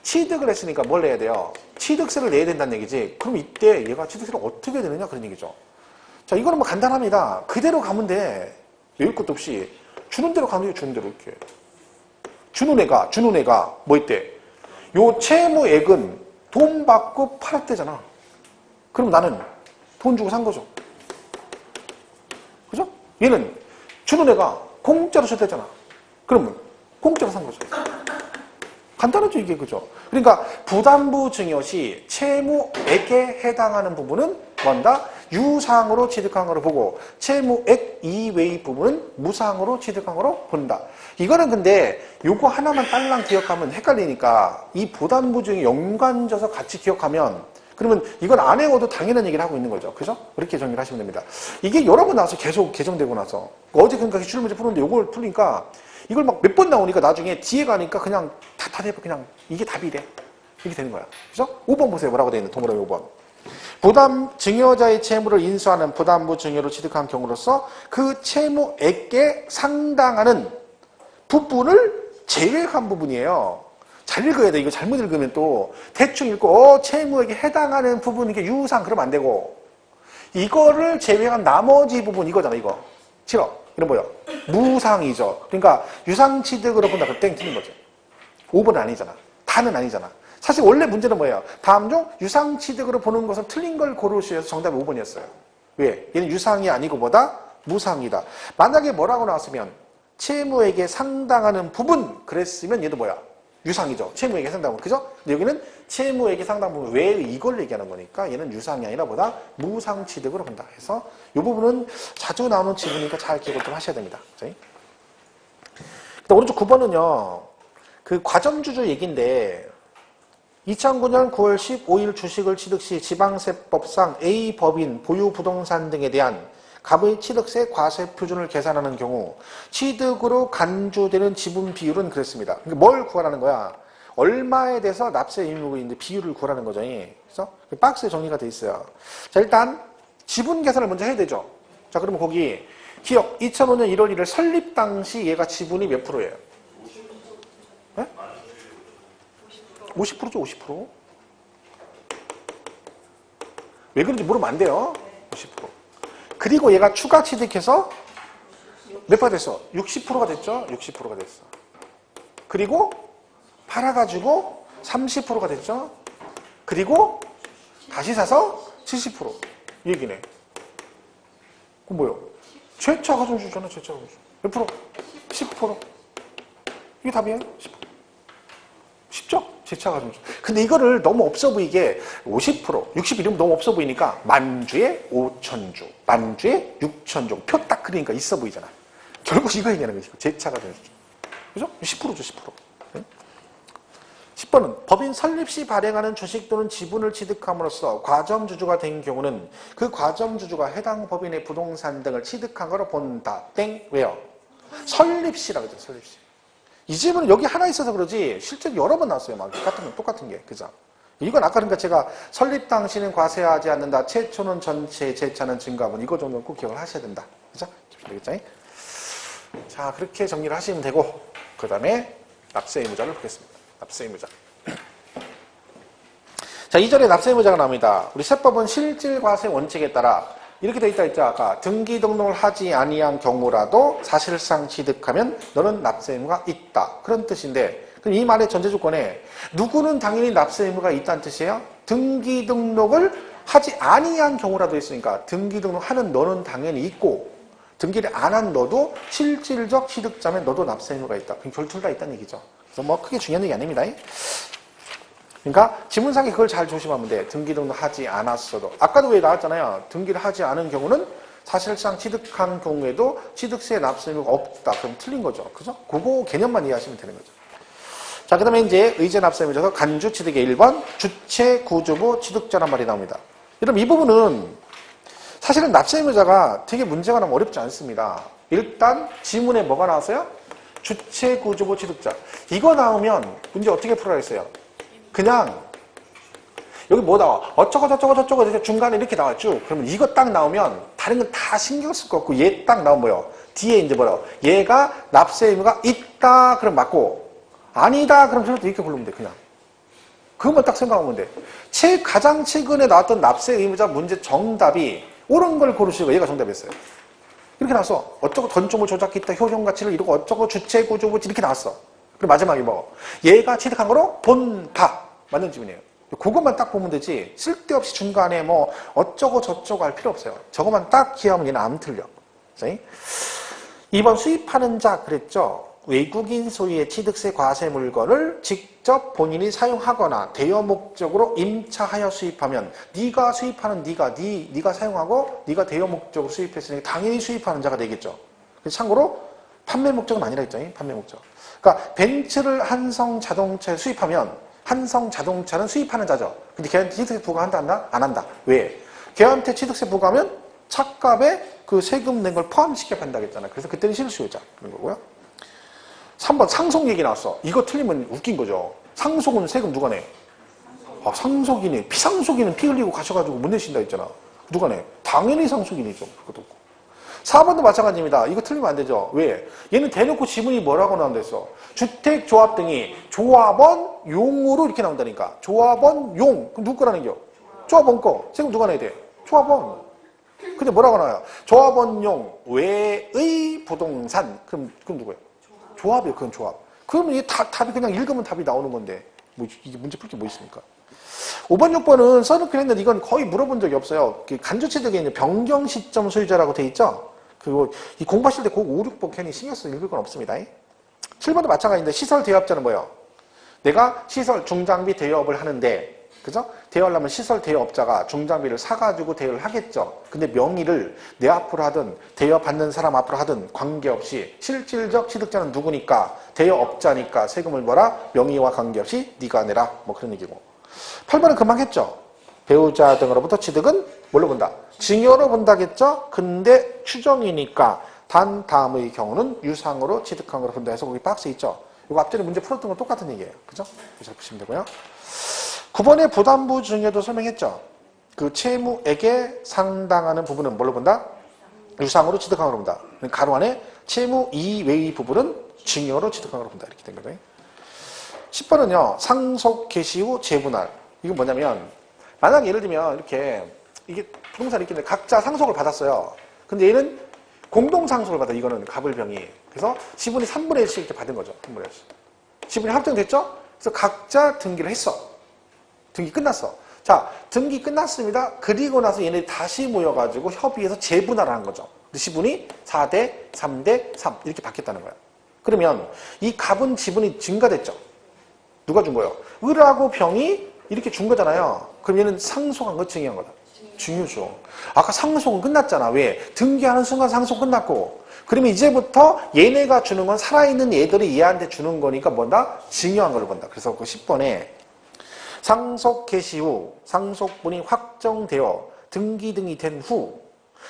취득을 했으니까 뭘 내야 돼요? 취득세를 내야 된다는 얘기지. 그럼 이때 얘가 취득세를 어떻게 내느냐 그런 얘기죠. 자, 이거는 뭐 간단합니다. 그대로 가면 돼. 외울 것도 없이 주는 대로 가면 돼요. 주는 대로 이렇게. 주는 애가 뭐 있대? 요 채무액은 돈 받고 팔았대잖아. 그럼 나는 돈 주고 산 거죠. 그죠? 얘는 주는 애가 공짜로 줬대잖아. 그러면 공짜로 산 거죠. 간단하죠, 이게. 그죠? 그러니까 부담부 증여시 채무액에 해당하는 부분은 뭔다? 유상으로 취득한 거로 보고 채무액 이외의 부분은 무상으로 취득한 거로 본다. 이거는 근데 요거 하나만 딸랑 기억하면 헷갈리니까 이 부담부 증여 연관져서 같이 기억하면 그러면 이건 안 외워도 당연한 얘기를 하고 있는 거죠. 그죠? 그렇게 정리를 하시면 됩니다. 이게 여러 번 나와서 계속 개정되고 나서 어제 그러니까 기출문제 푸는데 요걸 풀니까 이걸 막 몇 번 나오니까 나중에 뒤에 가니까 그냥 다 대고 그냥 이게 답이래. 이렇게 되는 거야. 그죠? 5번 보세요. 뭐라고 되어 있는 동그라미 5번. 부담 증여자의 채무를 인수하는 부담부 증여로 취득한 경우로서 그 채무액에 상당하는 부분을 제외한 부분이에요. 잘 읽어야 돼. 이거 잘못 읽으면 또 대충 읽고 채무액에 해당하는 부분 이게 유상 그러면 안 되고 이거를 제외한 나머지 부분 이거잖아. 이거 싫어. 이런 뭐요? 무상이죠. 그러니까 유상취득으로 본다. 그럼 땡 틀린 거죠. 5번은 아니잖아. 다는 아니잖아. 사실 원래 문제는 뭐예요? 다음 중 유상취득으로 보는 것은 틀린 걸 고르시해서 정답이 5번이었어요. 왜? 얘는 유상이 아니고 뭐다? 무상이다. 만약에 뭐라고 나왔으면 채무액에 상당하는 부분 그랬으면 얘도 뭐야? 유상이죠. 채무액에 상당한 부분. 그죠? 근데 여기는 채무액에 상당한 부분 외에 이걸 얘기하는 거니까 얘는 유상이 아니라 뭐다? 무상취득으로 본다. 해서 이 부분은 자주 나오는 지문이니까 잘 기억을 좀 하셔야 됩니다. 그다음 오른쪽 9번은요. 그 과점주주 얘기인데 2009년 9월 15일 주식을 취득 시 지방세법상 A 법인 보유 부동산 등에 대한 갑의 취득세 과세 표준을 계산하는 경우 취득으로 간주되는 지분 비율은 그랬습니다. 그러니까 뭘 구하라는 거야? 얼마에 대해서 납세 의무가 있는데 비율을 구하라는 거죠. 그래서 박스에 정리가 돼 있어요. 자, 일단 지분 계산을 먼저 해야 되죠. 자, 그러면 거기 기억 2005년 1월 1일 설립 당시 얘가 지분이 몇 프로예요? 네? 50%죠, 50%. 왜 그런지 물으면 안 돼요. 50%. 그리고 얘가 추가 취득해서 몇 파 됐어? 60%가 됐죠? 60%가 됐어. 그리고 팔아가지고 30%가 됐죠? 그리고 다시 사서 70%. 이 얘기네. 그럼 뭐요? 최차 가중주잖아, 최차 가중주. 몇 프로? 10%. 이게 답이에요? 10%. 쉽죠? 최차 가중주. 근데 이거를 너무 없어 보이게 50%, 60 이러면 너무 없어 보이니까 만주에 5천주, 만주에 6천주. 표 딱 그리니까 있어 보이잖아. 결국 이거 얘기하는 거지. 제차 가중주. 그죠? 10%죠, 10%. 네? 10번은 법인 설립 시 발행하는 주식 또는 지분을 취득함으로써 과점주주가 된 경우는 그 과점주주가 해당 법인의 부동산 등을 취득한 거로 본다. 땡. 왜요? 설립 시라고 했죠. 설립 시. 이 질문은 여기 하나 있어서 그러지 실제로 여러 번 나왔어요. 막 똑같은 게. 그죠? 이건 아까 그러니까 제가 설립 당시는 과세하지 않는다. 최초는 전체, 재차는 증가분. 이거 정도는 꼭 기억을 하셔야 된다. 그죠? 되겠죠? 자, 그렇게 정리를 하시면 되고 그 다음에 납세 의무자를 보겠습니다. 납세 의무자. 자, 2절에 납세 의무자가 나옵니다. 우리 세법은 실질과세 원칙에 따라 이렇게 돼 있다 했죠. 아까 등기 등록을 하지 아니한 경우라도 사실상 취득하면 너는 납세 의무가 있다. 그런 뜻인데 그럼 이 말의 전제 조건에 누구는 당연히 납세 의무가 있다는 뜻이에요? 등기 등록을 하지 아니한 경우라도 있으니까 등기 등록하는 너는 당연히 있고 등기를 안 한 너도 실질적 취득자면 너도 납세 의무가 있다. 그럼 둘 다 있다는 얘기죠. 그래서 뭐 크게 중요한 얘기 아닙니다. 그러니까 지문상에 그걸 잘 조심하면 돼. 등기 등록하지 않았어도. 아까도 왜 나왔잖아요. 등기를 하지 않은 경우는 사실상 취득한 경우에도 취득세 납세 의무가 없다. 그럼 틀린 거죠. 그죠? 그거 개념만 이해하시면 되는 거죠. 자, 그 다음에 이제 의제 납세 의무자에서 간주 취득의 1번 주체 구주부 취득자란 말이 나옵니다. 여러분 이 부분은 사실은 납세 의무자가 되게 문제가 너무 어렵지 않습니다. 일단 지문에 뭐가 나왔어요? 주체 구주부 취득자. 이거 나오면 문제 어떻게 풀어야 했어요? 그냥 여기 뭐 나와? 어쩌고 저쩌고 저쩌고 중간에 이렇게 나왔죠. 그러면 이거 딱 나오면 다른 건 다 신경 쓸 거 없고 얘 딱 나오면 뭐요? 뒤에 이제 뭐요? 얘가 납세 의무가 있다 그럼 맞고 아니다 그럼 저렇게 이렇게 부르면 돼. 그냥 그것만 딱 생각하면 돼. 가장 최근에 나왔던 납세 의무자 문제 정답이 옳은 걸 고르시고 얘가 정답이었어요. 이렇게 나왔어. 어쩌고 던점을 조작했다 효용가치를 이루고 어쩌고 주체 구조부 이렇게 나왔어. 그리고 마지막에 뭐 얘가 취득한 거로 본다. 맞는 지문이에요. 그것만 딱 보면 되지 쓸데없이 중간에 뭐 어쩌고 저쩌고 할 필요 없어요. 저것만 딱 기하면 얘는 안 틀려. 2번 수입하는 자 그랬죠. 외국인 소유의 취득세 과세 물건을 직접 본인이 사용하거나 대여 목적으로 임차하여 수입하면 네가 수입하는 네가 사용하고 네가 대여 목적으로 수입했으니까 당연히 수입하는 자가 되겠죠. 참고로 판매 목적은 아니라 했죠. 판매 목적. 그러니까 벤츠를 한성 자동차에 수입하면 한성 자동차는 수입하는 자죠. 근데 걔한테 취득세 부과한다? 안 한다. 왜? 걔한테 취득세 부과하면 차값에 그 세금 낸 걸 포함시켜 판다고 했잖아. 그래서 그때는 실수요자. 그런 거고요. 3번 상속 얘기 나왔어. 이거 틀리면 웃긴 거죠. 상속은 세금 누가 내? 아, 상속인이. 피상속인은 피 흘리고 가셔가지고 못 내신다 했잖아. 누가 내? 당연히 상속인이죠. 그것도 없고. 4번도 마찬가지입니다. 이거 틀리면 안 되죠. 왜? 얘는 대놓고 지문이 뭐라고 나온댔어? 주택, 조합 등이 조합원, 용으로 이렇게 나온다니까. 조합원, 용. 그럼 누구 거라는 겨? 조합원 거. 세금 누가 내야 돼? 조합원. 근데 뭐라고 나와요? 조합원용 외의 부동산. 그럼 누구예요? 조합이에요. 그건 조합. 그러면 이 답이 그냥 읽으면 답이 나오는 건데 뭐 이게 문제 풀 게 뭐 있습니까? 5번, 6번은 써놓긴 했는데 이건 거의 물어본 적이 없어요. 간주취득에 있는 변경 시점 소유자라고 돼 있죠? 그리고 이 공부하실 때 꼭 5, 6번 괜히 신경 써서 읽을 건 없습니다. 7번도 마찬가지인데 시설 대여업자는 뭐예요? 내가 시설 중장비 대여업을 하는데 그죠? 대여하려면 시설 대여업자가 중장비를 사가지고 대여를 하겠죠. 근데 명의를 내 앞으로 하든 대여받는 사람 앞으로 하든 관계없이 실질적 취득자는 누구니까 대여업자니까 세금을 뭐라? 명의와 관계없이 네가 내라. 뭐 그런 얘기고. 8번은 금방 했죠. 배우자 등으로부터 취득은 뭘로 본다? 증여로 본다겠죠? 근데 추정이니까 단 다음의 경우는 유상으로 취득한 거로 본다 해서 거기 박스 있죠? 이거 앞전에 문제 풀었던 건 똑같은 얘기예요. 그죠? 잘 보시면 되고요. 9번의 부담부 증여도 설명했죠. 그 채무액에 상당하는 부분은 뭘로 본다? 유상으로 취득한 거로 본다. 가로 안에 채무 이외의 부분은 증여로 취득한 거로 본다. 이렇게 된 거죠. 10번은요. 상속 개시 후 재분할. 이건 뭐냐면 만약 예를 들면 이렇게 이게 부동산이 있겠는데 각자 상속을 받았어요. 근데 얘는 공동 상속을 받아. 이거는 갑을병이. 그래서 지분이 3분의 1씩 이렇게 받은 거죠. 3분의 1씩. 지분이 확정됐죠? 그래서 각자 등기를 했어. 등기 끝났어. 자, 등기 끝났습니다. 그리고 나서 얘네들이 다시 모여가지고 협의해서 재분할을 한 거죠. 지분이 4대 3대 3 이렇게 바뀌었다는 거야. 그러면 이 갑은 지분이 증가됐죠. 누가 준 거예요? 을하고 병이 이렇게 준 거잖아요. 그럼 얘는 상속한 거 증여한 거다. 증여죠. 아까 상속은 끝났잖아. 왜? 등기하는 순간 상속 끝났고. 그러면 이제부터 얘네가 주는 건 살아있는 얘들이 얘한테 주는 거니까 뭐다? 증여한 걸로 본다. 그래서 그 10번에 상속 개시 후 상속분이 확정되어 등기 등이 된 후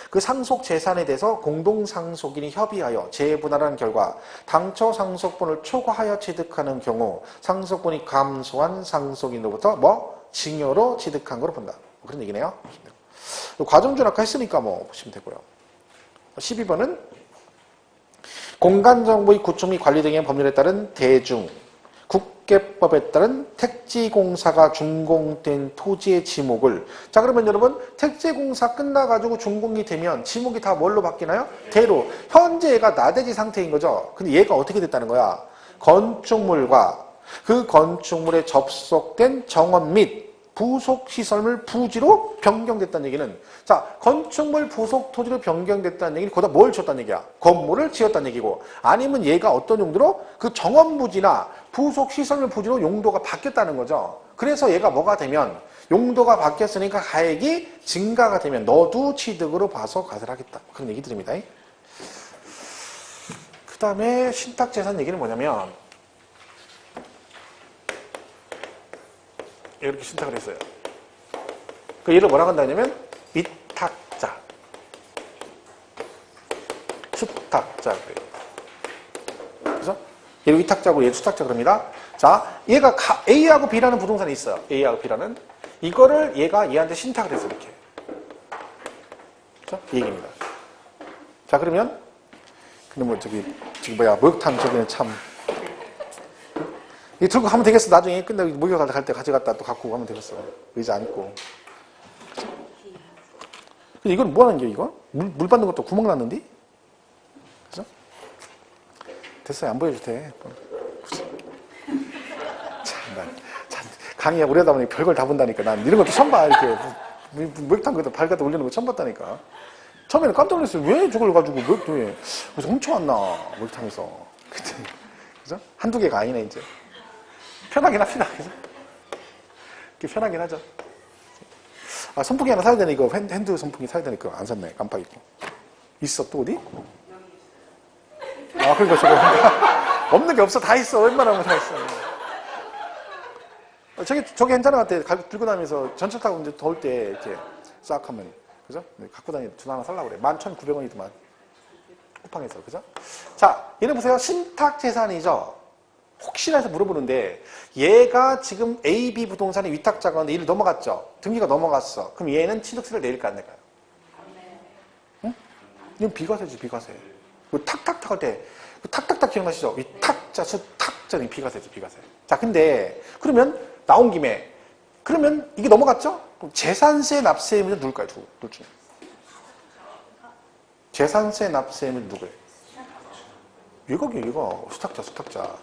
그 상속 재산에 대해서 공동상속인이 협의하여 재분할한 결과 당초 상속분을 초과하여 취득하는 경우 상속분이 감소한 상속인으로부터 뭐? 증여로 취득한 거로 본다. 뭐 그런 얘기네요. 과정준 아까 했으니까 뭐 보시면 되고요. 12번은 공간정보의 구축 및 관리 등의 법률에 따른 대중 국계법에 따른 택지공사가 준공된 토지의 지목을 자 그러면 여러분 택지공사 끝나가지고 준공이 되면 지목이 다 뭘로 바뀌나요? 대로. 현재 얘가 나대지 상태인 거죠. 근데 얘가 어떻게 됐다는 거야? 건축물과 그 건축물에 접속된 정원 및 부속시설물 부지로 변경됐다는 얘기는 자 건축물 부속 토지로 변경됐다는 얘기는 거기다 뭘 줬다는 얘기야? 건물을 지었다는 얘기고 아니면 얘가 어떤 용도로 그 정원 부지나 부속시설물 부지로 용도가 바뀌었다는 거죠. 그래서 얘가 뭐가 되면 용도가 바뀌었으니까 가액이 증가가 되면 너도 취득으로 봐서 과세하겠다. 그런 얘기 드립니다. 그 다음에 신탁재산 얘기는 뭐냐면 이렇게 신탁을 했어요. 그 얘를 뭐라고 한다냐면 위탁자, 수탁자 그래요. 그래서 얘를 위탁자고 얘를 수탁자 그럽니다. 자, 얘가 A하고 B라는 부동산이 있어요. A하고 B라는 이거를 얘가 얘한테 신탁을 했어 이렇게. 그렇죠? 이 얘기입니다. 자, 그러면 근데 뭐 저기 지금 뭐야 목욕탕 저기는 참. 이 들고 가면 되겠어. 나중에 끝나고 목욕 갈 때 가져갔다 또 갖고 가면 되겠어. 의자 안고. 근데 이건 뭐 하는 게 이거? 물 받는 것도 구멍 났는데? 그죠? 됐어요. 안 보여도 돼. 참, 강의에 오래 하다 보니 별걸 다 본다니까. 난 이런 것도 처음 봐. 이렇게 목욕탕 거기다 발 갖다 올리는 거 처음 봤다니까. 처음에는 깜짝 놀랐어요. 왜 저걸 가지고 왜 그래서 훔쳐왔나 목욕탕에서. 그때 그죠? 한두 개가 아니네 이제. 편하긴 합니다. 그죠? 편하긴 하죠. 아, 선풍기 하나 사야 되네. 이거 핸드 선풍기 사야 되니까 안 샀네. 깜빡이고. 있어 또 어디? 아, 그러니까 저거 없는 게 없어. 다 있어. 웬만하면 다 있어. 저기 괜찮은 것 같아. 들고 다니면서 전철 타고 이제 더울 때 이렇게 싹 하면 그죠? 갖고 다니는 돈 하나 살라고 그래. 11,900원이더만. 쿠팡에서 그죠? 자, 얘는 보세요. 신탁재산이죠. 혹시나 해서 물어보는데 얘가 지금 AB 부동산의 위탁자가 있는데 얘를 넘어갔죠. 등기가 넘어갔어. 그럼 얘는 취득세를 내릴까 안 낼까요? 응? 이건 비과세지 비과세. 그 탁탁탁 할 때 그 탁탁탁 기억나시죠? 위탁자 수탁자는 비과세죠 비과세. 자 근데 그러면 나온 김에 그러면 이게 넘어갔죠? 그럼 재산세 납세 의무자 누굴까요? 둘 중에. 재산세 납세 의무자 누구예요? 이거 수탁자.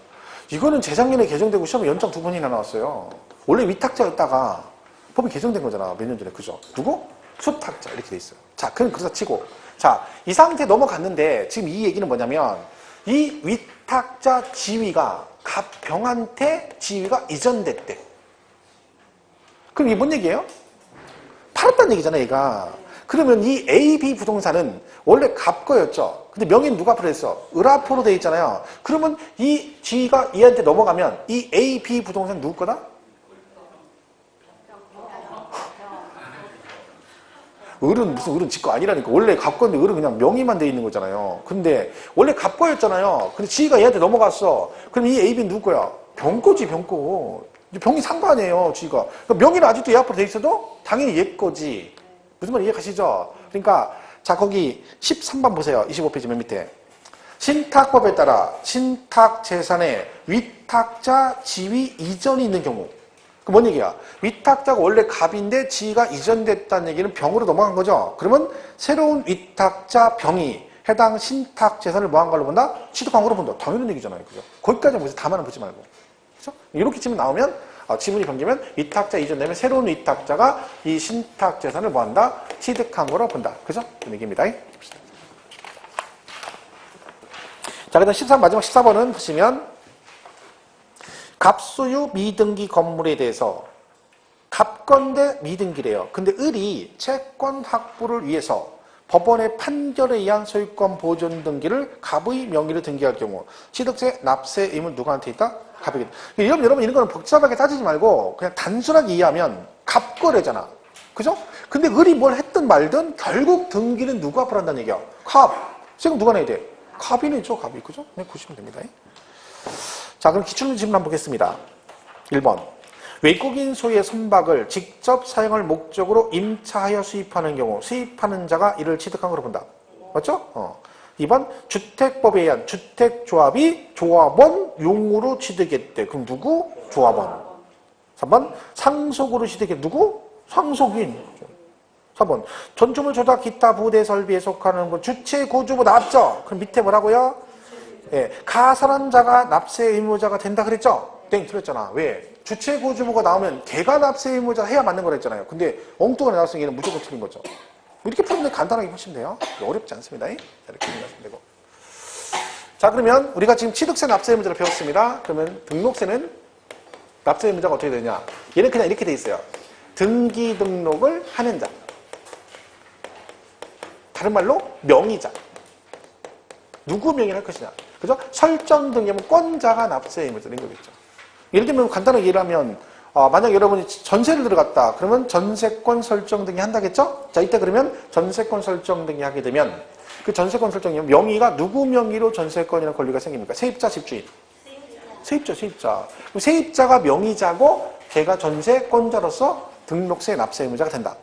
이거는 재작년에 개정되고 시험에 연장 2번이나 나왔어요. 원래 위탁자였다가 법이 개정된 거잖아. 몇 년 전에. 그죠? 누구? 수탁자. 이렇게 돼 있어요. 자, 그래서 치고. 자, 이 상태 넘어갔는데 지금 이 얘기는 뭐냐면 이 위탁자 지위가 갑병한테 지위가 이전됐대. 그럼 이게 뭔 얘기예요? 팔았다는 얘기잖아, 얘가. 그러면 이 AB 부동산은 원래 갑거였죠. 근데 명의는 누가 앞으로 했어? 을앞으로 돼 있잖아요. 그러면 이 지위가 얘한테 넘어가면 이 AB 부동산 누구 거다? 을은 지 거 아니라니까. 원래 갑거인데 을은 그냥 명의만 돼 있는 거잖아요. 근데 원래 갑거였잖아요. 근데 지위가 얘한테 넘어갔어. 그럼 이 AB는 누구 거야? 병거지, 병거. 병이 산 거 아니에요, 지위가. 그러니까 명의는 아직도 얘 앞으로 돼 있어도 당연히 얘 거지. 무슨 말 이해가시죠? 그러니까 자 거기 13번 보세요. 25페이지 맨 밑에. 신탁법에 따라 신탁재산에 위탁자 지위 이전이 있는 경우. 그 뭔 얘기야? 위탁자가 원래 갑인데 지위가 이전됐다는 얘기는 병으로 넘어간 거죠. 그러면 새로운 위탁자 병이 해당 신탁재산을 뭐한 걸로 본다? 취득한 걸로 본다. 당연한 얘기잖아요. 그죠? 거기까지 보세요. 다만은 보지 말고. 그죠? 이렇게 치면 나오면 지문이 바뀌면 위탁자 이전되면 새로운 위탁자가 이 신탁재산을 뭐한다? 취득한 거로 본다. 그죠? 그 얘기입니다. 자, 그 다음 13, 마지막 14번은 보시면 갑소유 미등기 건물에 대해서 갑건데 미등기래요. 근데 을이 채권 확보를 위해서 법원의 판결에 의한 소유권 보존 등기를 갑의 명의로 등기할 경우 취득세 납세 의무는 누구한테 있다? 갑에게. 여러분 이런 거는 복잡하게 따지지 말고 그냥 단순하게 이해하면 갑거래잖아. 그죠? 근데 을이 뭘 했든 말든 결국 등기는 누구 앞으로 한다는 얘기야? 갑. 지금 누가 내야 돼? 갑이 내죠, 갑이. 그죠? 네, 보시면 됩니다. 자, 그럼 기출문 질문 한번 보겠습니다. 1번. 외국인 소유의 선박을 직접 사용할 목적으로 임차하여 수입하는 경우 수입하는 자가 이를 취득한 거로 본다. 맞죠? 2번. 주택법에 의한 주택조합이 조합원 용으로 취득했대. 그럼 누구? 조합원. 3번. 상속으로 취득했대. 누구? 상속인. 4번. 전주물 조작 기타 부대 설비에 속하는 건 주체 고주부 나왔죠? 그럼 밑에 뭐라고요? 예, 가설한 자가 납세 의무자가 된다 그랬죠? 땡 틀렸잖아. 왜? 주체 고주부가 나오면 걔가 납세 의무자 해야 맞는 거라 했잖아요. 근데 엉뚱하게 나왔으니 얘는 무조건 틀린 거죠. 이렇게 풀면 간단하게 보시면 돼요. 어렵지 않습니다. 이렇게 생각하시면 되고. 자, 그러면 우리가 지금 취득세 납세 의무자를 배웠습니다. 그러면 등록세는 납세 의무자가 어떻게 되냐? 얘는 그냥 이렇게 돼 있어요. 등기 등록을 하는 자. 다른 말로 명의자. 누구 명의를 할 것이냐. 그죠? 설정 등기하면 권자가 납세 의무자인 거겠죠. 예를 들면 간단하게 얘기하면 만약 여러분이 전세를 들어갔다. 그러면 전세권 설정 등기 한다겠죠? 자, 이때 그러면 전세권 설정 등기 하게 되면 그 전세권 설정이면 명의가 누구 명의로 전세권이라는 권리가 생깁니까? 세입자, 집주인? 세입자. 그럼 세입자가 명의자고 걔가 전세권자로서 등록세 납세 의무자가 된다.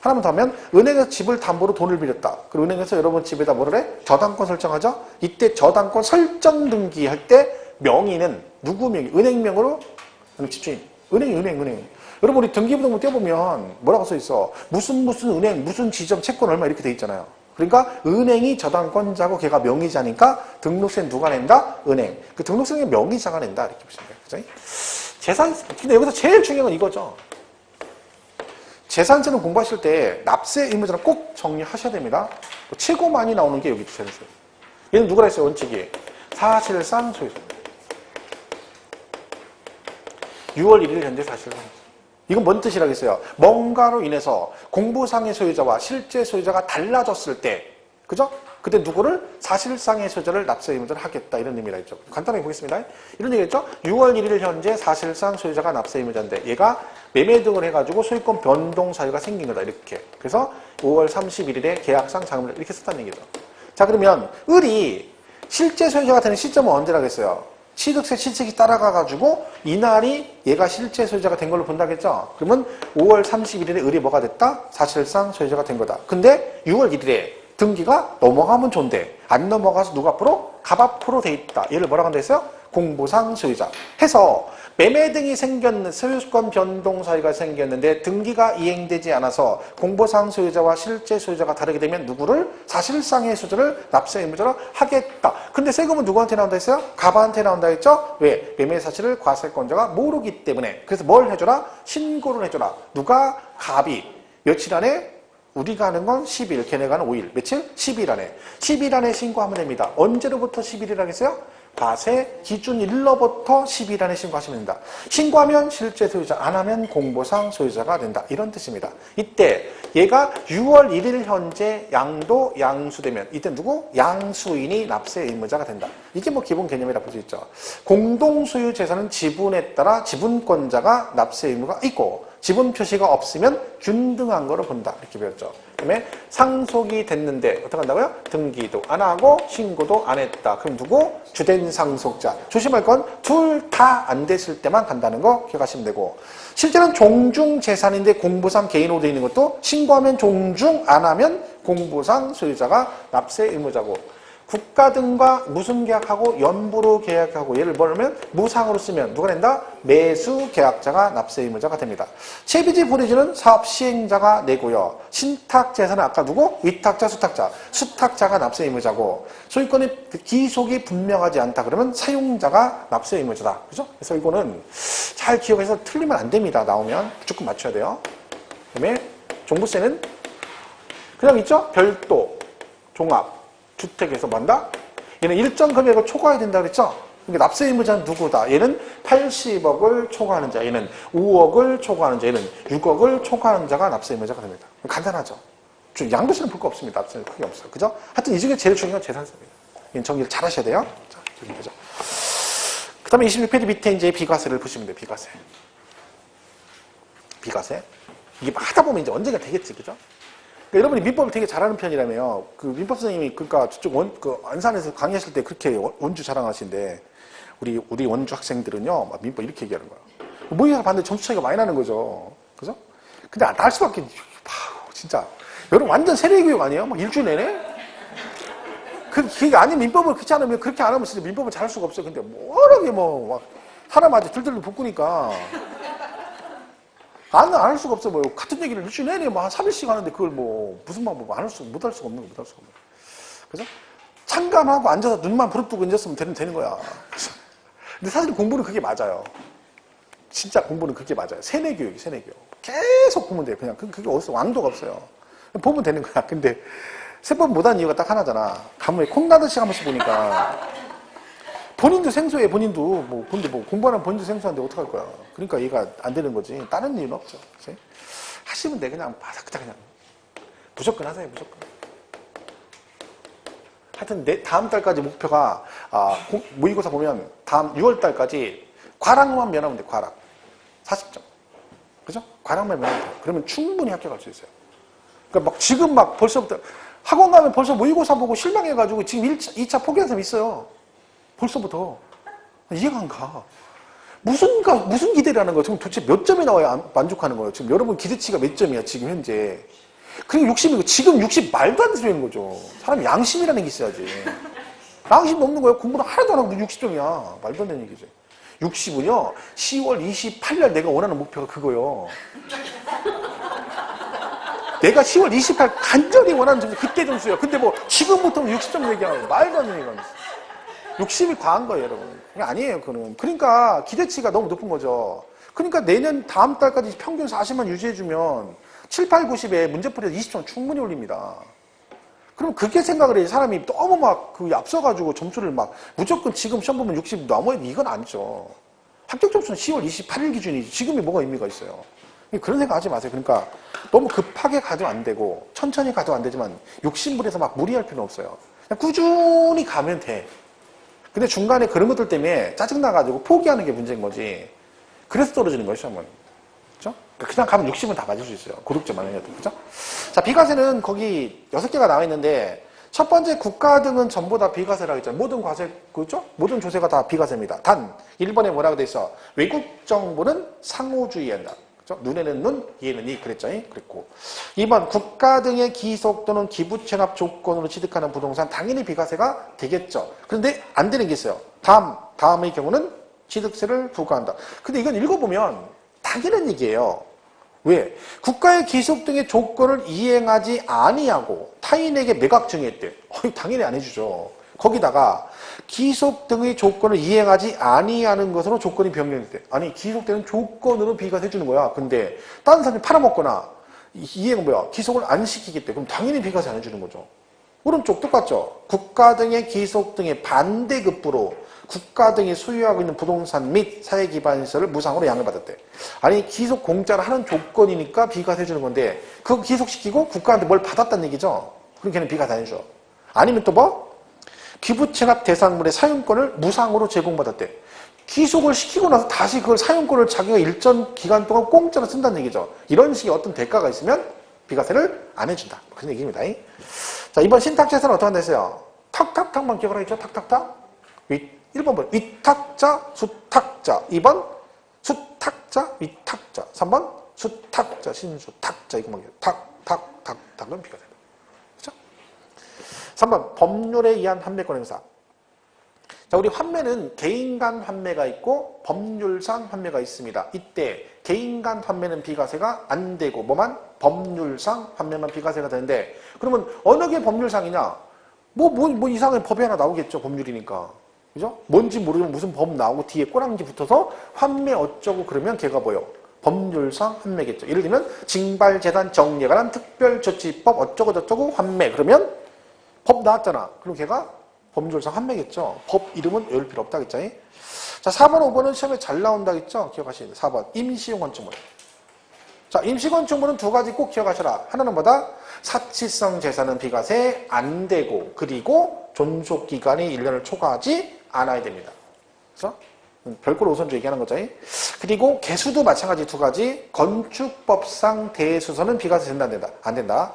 하나만 더 하면 은행에서 집을 담보로 돈을 빌렸다. 그리고 은행에서 여러분 집에다 뭐를 해? 저당권 설정하죠? 이때 저당권 설정 등기할 때 명의는 누구 명의? 은행명으로? 집주인. 은행. 여러분 우리 등기부등본 떼보면 뭐라고 써있어? 무슨 은행, 무슨 지점 채권 얼마 이렇게 돼 있잖아요. 그러니까 은행이 저당권자고 걔가 명의자니까 등록세는 누가 낸다? 은행. 그 등록세는 명의자가 낸다. 이렇게 보시면 돼요. 그죠? 재산, 근데 여기서 제일 중요한 건 이거죠. 재산세는 공부하실 때 납세 의무자를 꼭 정리하셔야 됩니다. 최고 많이 나오는 게 여기 재산세. 얘는 누구라 했어요? 원칙이. 사실상 소유자. 6월 1일 현재 사실상. 이건 뭔 뜻이라겠어요? 뭔가로 인해서 공부상의 소유자와 실제 소유자가 달라졌을 때, 그죠? 그때 누구를 사실상의 소유자를 납세 의무자를 하겠다 이런 의미라 했죠. 간단하게 보겠습니다. 이런 얘기했죠. 6월 1일 현재 사실상 소유자가 납세 의무자인데 얘가 매매 등을 해가지고 소유권 변동 사유가 생긴 거다 이렇게. 그래서 5월 31일에 계약상 자금을 이렇게 썼다는 얘기죠. 자 그러면 을이 실제 소유자가 되는 시점은 언제라겠어요? 취득세 실책이 따라가가지고 이날이 얘가 실제 소유자가 된 걸로 본다겠죠? 그러면 5월 31일에 을이 뭐가 됐다? 사실상 소유자가 된 거다. 근데 6월 1일에 등기가 넘어가면 좋은데 안 넘어가서 누가 앞으로? 갑 앞으로 돼 있다. 얘를 뭐라고 한다 했어요? 공부상 소유자. 해서 매매 등이 생겼는 소유권 변동 사유가 생겼는데 등기가 이행되지 않아서 공부상 소유자와 실제 소유자가 다르게 되면 누구를? 사실상의 소유자를 납세 의무자로 하겠다. 근데 세금은 누구한테 나온다 했어요? 갑한테 나온다 했죠? 왜? 매매 사실을 과세권자가 모르기 때문에. 그래서 뭘 해줘라? 신고를 해줘라. 누가? 갑이. 며칠 안에? 우리가 하는 건 10일, 걔네가 하는 5일. 며칠? 10일 안에. 10일 안에 신고하면 됩니다. 언제로부터 10일이라겠어요? 과세 기준일로부터 10일 안에 신고하시면 된다. 신고하면 실제 소유자, 안 하면 공보상 소유자가 된다. 이런 뜻입니다. 이때 얘가 6월 1일 현재 양도 양수되면 이때 누구? 양수인이 납세 의무자가 된다. 이게 뭐 기본 개념이라 볼 수 있죠. 공동소유 재산은 지분에 따라 지분권자가 납세 의무가 있고 지분 표시가 없으면 균등한 거로 본다. 이렇게 배웠죠. 그다음에 상속이 됐는데 어떻게 한다고요? 등기도 안 하고 신고도 안 했다. 그럼 누구? 주된 상속자. 조심할 건 둘 다 안 됐을 때만 간다는 거 기억하시면 되고 실제는 종중 재산인데 공부상 개인으로 되어 있는 것도 신고하면 종중 안 하면 공부상 소유자가 납세 의무자고 국가 등과 무슨 계약하고 연부로 계약하고 얘를 뭐냐면 무상으로 쓰면 누가 낸다? 매수 계약자가 납세 의무자가 됩니다. 채비지 보리지는 사업 시행자가 내고요. 신탁 재산은 아까 누구? 위탁자, 수탁자. 수탁자가 납세 의무자고 소유권의 기속이 분명하지 않다. 그러면 사용자가 납세 의무자다. 그죠? 그래서 이거는 잘 기억해서 틀리면 안 됩니다. 나오면 무조건 맞춰야 돼요. 그다음에 종부세는 그냥 있죠? 별도, 종합. 주택에서 뭔다? 얘는 일정 금액을 초과해야 된다 그랬죠? 그러니까 납세 의무자는 누구다? 얘는 80억을 초과하는 자, 얘는 5억을 초과하는 자, 얘는 6억을 초과하는 자가 납세 의무자가 됩니다. 간단하죠? 양도세는 볼 거 없습니다. 납세는 크게 없어요. 그죠? 하여튼 이 중에 제일 중요한 건 재산세입니다. 얘는 정리를 잘 하셔야 돼요. 자, 여기 보죠. 그 다음에 26페이지 밑에 이제 비과세를 보시면 돼요. 비과세. 비과세. 이게 하다 보면 이제 언젠가 되겠지. 그죠? 그러니까 여러분이 민법을 되게 잘하는 편이라며요. 그 민법 선생님이 그러니까 저쪽 안산에서 강의하실 때 그렇게 원주 자랑하신데 우리 원주 학생들은요 막 민법 이렇게 얘기하는 거야. 모의고사 봤는데 점수 차이가 많이 나는 거죠. 그죠? 근데 날 수밖에 진짜 여러분 완전 세례교육 아니에요? 막 일주일 내내? 그게 아닌 민법을 그렇지 않으면 그렇게 안 하면 진짜 민법을 잘할 수가 없어요. 근데 뭐라게 막 사람한테 들들들 볶으니까. 안 할 수가 없어. 뭐, 같은 얘기를 일주일 내내 뭐 한 3일씩 하는데 그걸 뭐, 무슨 방법, 못할 수가 없는 거, 못할 수가 없는 거. 그죠? 참감하고 앉아서 눈만 부릅뜨고 앉았으면 되는 거야. 근데 사실 공부는 그게 맞아요. 진짜 공부는 그게 맞아요. 세뇌교육이 세뇌교육. 계속 보면 돼요. 그냥. 그게 어디서 왕도가 없어요. 보면 되는 거야. 근데 세번 못한 이유가 딱 하나잖아. 가문에 콩나듯이 한 번씩 보니까. 본인도 생소해, 본인도. 근데 공부하는 본인도 생소한데 어떡할 거야. 그러니까 얘가 안 되는 거지. 다른 이유는 없죠. 그치? 하시면 돼. 그냥 바삭바삭 그냥. 무조건 하세요, 무조건. 하여튼 다음 달까지 목표가, 모의고사 보면 다음 6월 달까지 과락만 면하면 돼, 과락. 40점. 그죠? 과락만 면하면 돼. 그러면 충분히 합격할 수 있어요. 그러니까 지금 벌써부터, 학원 가면 벌써 모의고사 보고 실망해가지고 지금 2차 포기한 사람 있어요. 벌써부터. 이해가 안 가. 무슨 기대를 하는 거예요? 지금 도대체 몇 점이 나와야 만족하는 거예요? 지금 여러분 기대치가 몇 점이야, 지금 현재. 그리고 60이고, 지금 60 말도 안 되는 거죠. 사람이 양심이라는 게 있어야지. 양심 없는 거예요. 공부를 하나도 안 하고 60점이야. 말도 안 되는 얘기지. 60은요, 10월 28일 내가 원하는 목표가 그거요. 내가 10월 28일 간절히 원하는 점수 그때 점수예요. 근데 뭐 지금부터 60점 얘기하면 말도 안 되는 건 60이 과한 거예요, 여러분. 아니에요, 그거는. 그러니까 기대치가 너무 높은 거죠. 그러니까 내년 다음 달까지 평균 40만 유지해주면 7, 8, 90에 문제풀이에서 20점 충분히 올립니다. 그럼 그렇게 생각을 해야지. 사람이 너무 막 그 앞서가지고 점수를 막 무조건 지금 시험 보면 60 넘어야 돼. 이건 아니죠. 합격 점수는 10월 28일 기준이지. 지금이 뭐가 의미가 있어요. 그런 생각 하지 마세요. 그러니까 너무 급하게 가도 안 되고 천천히 가도 안 되지만 욕심부려서 막 무리할 필요는 없어요. 그냥 꾸준히 가면 돼. 근데 중간에 그런 것들 때문에 짜증나가지고 포기하는 게 문제인 거지. 그래서 떨어지는 거예요, 시험은. 그죠? 그냥 가면 60은 다 맞을 수 있어요. 고득점만 해도. 그죠? 자, 비과세는 거기 6개가 나와 있는데, 첫 번째 국가 등은 전부 다 비과세라고 했잖아요. 모든 과세, 그죠? 모든 조세가 다 비과세입니다. 단, 1번에 뭐라고 돼 있어? 외국 정부는 상호주의해야 한다. 그죠? 눈에는 눈, 이에는 이. 그랬죠? 그랬고. 2번, 국가 등의 기속 또는 기부 체납 조건으로 취득하는 부동산, 당연히 비과세가 되겠죠. 그런데 안 되는 게 있어요. 다음의 경우는 취득세를 부과한다. 근데 이건 읽어보면 당연한 얘기예요. 왜? 국가의 기속 등의 조건을 이행하지 아니하고 타인에게 매각 증여했대. 당연히 안 해주죠. 거기다가 기속 등의 조건을 이행하지 아니하는 것으로 조건이 변경됐대. 아니, 기속되는 조건으로 비과세 해주는 거야. 근데 다른 사람이 팔아먹거나 이행은 뭐야? 기속을 안 시키겠대. 그럼 당연히 비과세 안 해주는 거죠. 오른쪽 똑같죠? 국가 등의 기속 등의 반대급부로 국가 등이 소유하고 있는 부동산 및 사회기반시설을 무상으로 양해받았대. 아니, 기속 공짜를 하는 조건이니까 비과세 해주는 건데 그거 기속시키고 국가한테 뭘 받았다는 얘기죠? 그럼 걔는 비과세 안 해줘. 아니면 또 뭐? 기부채납 대상물의 사용권을 무상으로 제공받았대. 기속을 시키고 나서 다시 그걸 사용권을 자기가 일정 기간 동안 공짜로 쓴다는 얘기죠. 이런 식의 어떤 대가가 있으면 비과세를 안 해준다. 그런 얘기입니다. 자, 이번 신탁제사는 어떻게 한다 했어요? 탁탁탁만 기억을 하겠죠? 탁탁탁. 1번 뭐 위탁자, 수탁자. 2번 수탁자, 위탁자. 3번 수탁자, 신수탁자. 이거만 기억. 탁은 비과세다. 그렇죠? 3번 법률에 의한 환매권 행사. 자, 우리 환매는 개인 간 환매가 있고 법률상 환매가 있습니다. 이때 개인 간 환매는 비과세가 안 되고 뭐만? 법률상 환매만 비과세가 되는데 그러면 어느 게 법률상이냐? 뭐 이상한 법이 하나 나오겠죠. 법률이니까. 그죠? 뭔지 모르면 무슨 법 나오고 뒤에 꼬랑지 붙어서 환매 어쩌고 그러면 걔가 뭐요? 법률상 환매겠죠. 예를 들면 징발재단 정리에 관한 특별조치법 어쩌고 저쩌고 환매. 그러면 법 나왔잖아. 그럼 걔가 법률상 환매겠죠. 법 이름은 외울 필요 없다겠죠. 자, 4번, 5번은 시험에 잘 나온다겠죠. 기억하시는 4번 임시용 건축물. 자, 임시건축물은 두 가지 꼭 기억하셔라. 하나는 뭐다? 사치성 재산은 비과세 안 되고 그리고 존속기간이 1년을 초과하지 않아야 됩니다. 그래서 별도로 우선주 얘기하는 거죠. 그리고 개수도 마찬가지 두 가지. 건축법상 대수선은 비과세 된다 안 된다? 안 된다.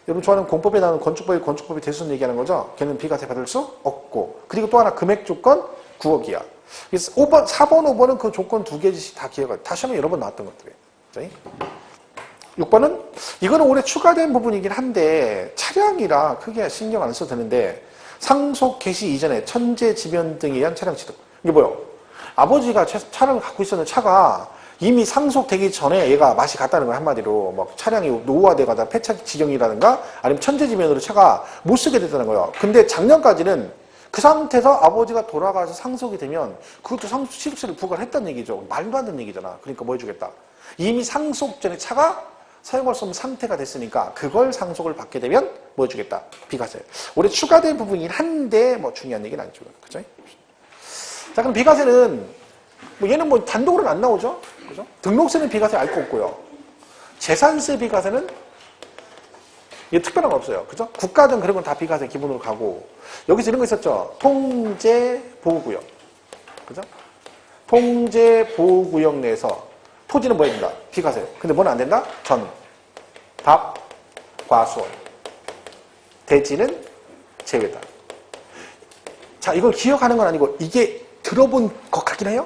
여러분 좋아하는 공법에 나오는 건축법이 대수선 얘기하는 거죠. 걔는 비과세 받을 수 없고. 그리고 또 하나 금액 조건 9억이야. 그래서 4번, 5번은 그 조건 두 개씩 다 기억을. 다 시험에 여러 번 나왔던 것들이에요. 6번은 이거는 올해 추가된 부분이긴 한데 차량이라 크게 신경 안 써도 되는데 상속 개시 이전에 천재지변 등에 의한 차량 취득. 이게 뭐요? 아버지가 차를 갖고 있었는 차가 이미 상속되기 전에 얘가 맛이 갔다는 거야. 한마디로 막 차량이 노후화돼가다 폐차 지경이라든가 아니면 천재지변으로 차가 못 쓰게 됐다는 거예요. 근데 작년까지는 그 상태에서 아버지가 돌아가서 상속이 되면 그것도 상속 취득세를 부과를 했다는 얘기죠. 말도 안 되는 얘기잖아. 그러니까 뭐 해주겠다. 이미 상속 전에 차가 사용할 수 없는 상태가 됐으니까 그걸 상속을 받게 되면 뭐 해주겠다. 비과세. 올해 추가된 부분이긴 한데 뭐 중요한 얘기는 아니죠. 그죠? 자, 그럼 비과세는 뭐 얘는 뭐 단독으로는 안 나오죠. 그죠? 등록세는 비과세 알 거 없고요. 재산세 비과세는 이게 특별한 거 없어요. 그죠? 국가 등 그런 건 다 비과세 기본으로 가고 여기서 이런 거 있었죠. 통제보호구역. 그죠? 통제보호구역 내에서 토지는 뭐 해야 된다? 비과세. 근데 뭐는 안 된다? 전, 밥, 과수원. 대지는 제외다. 자, 이걸 기억하는 건 아니고 이게 들어본 것 같긴 해요?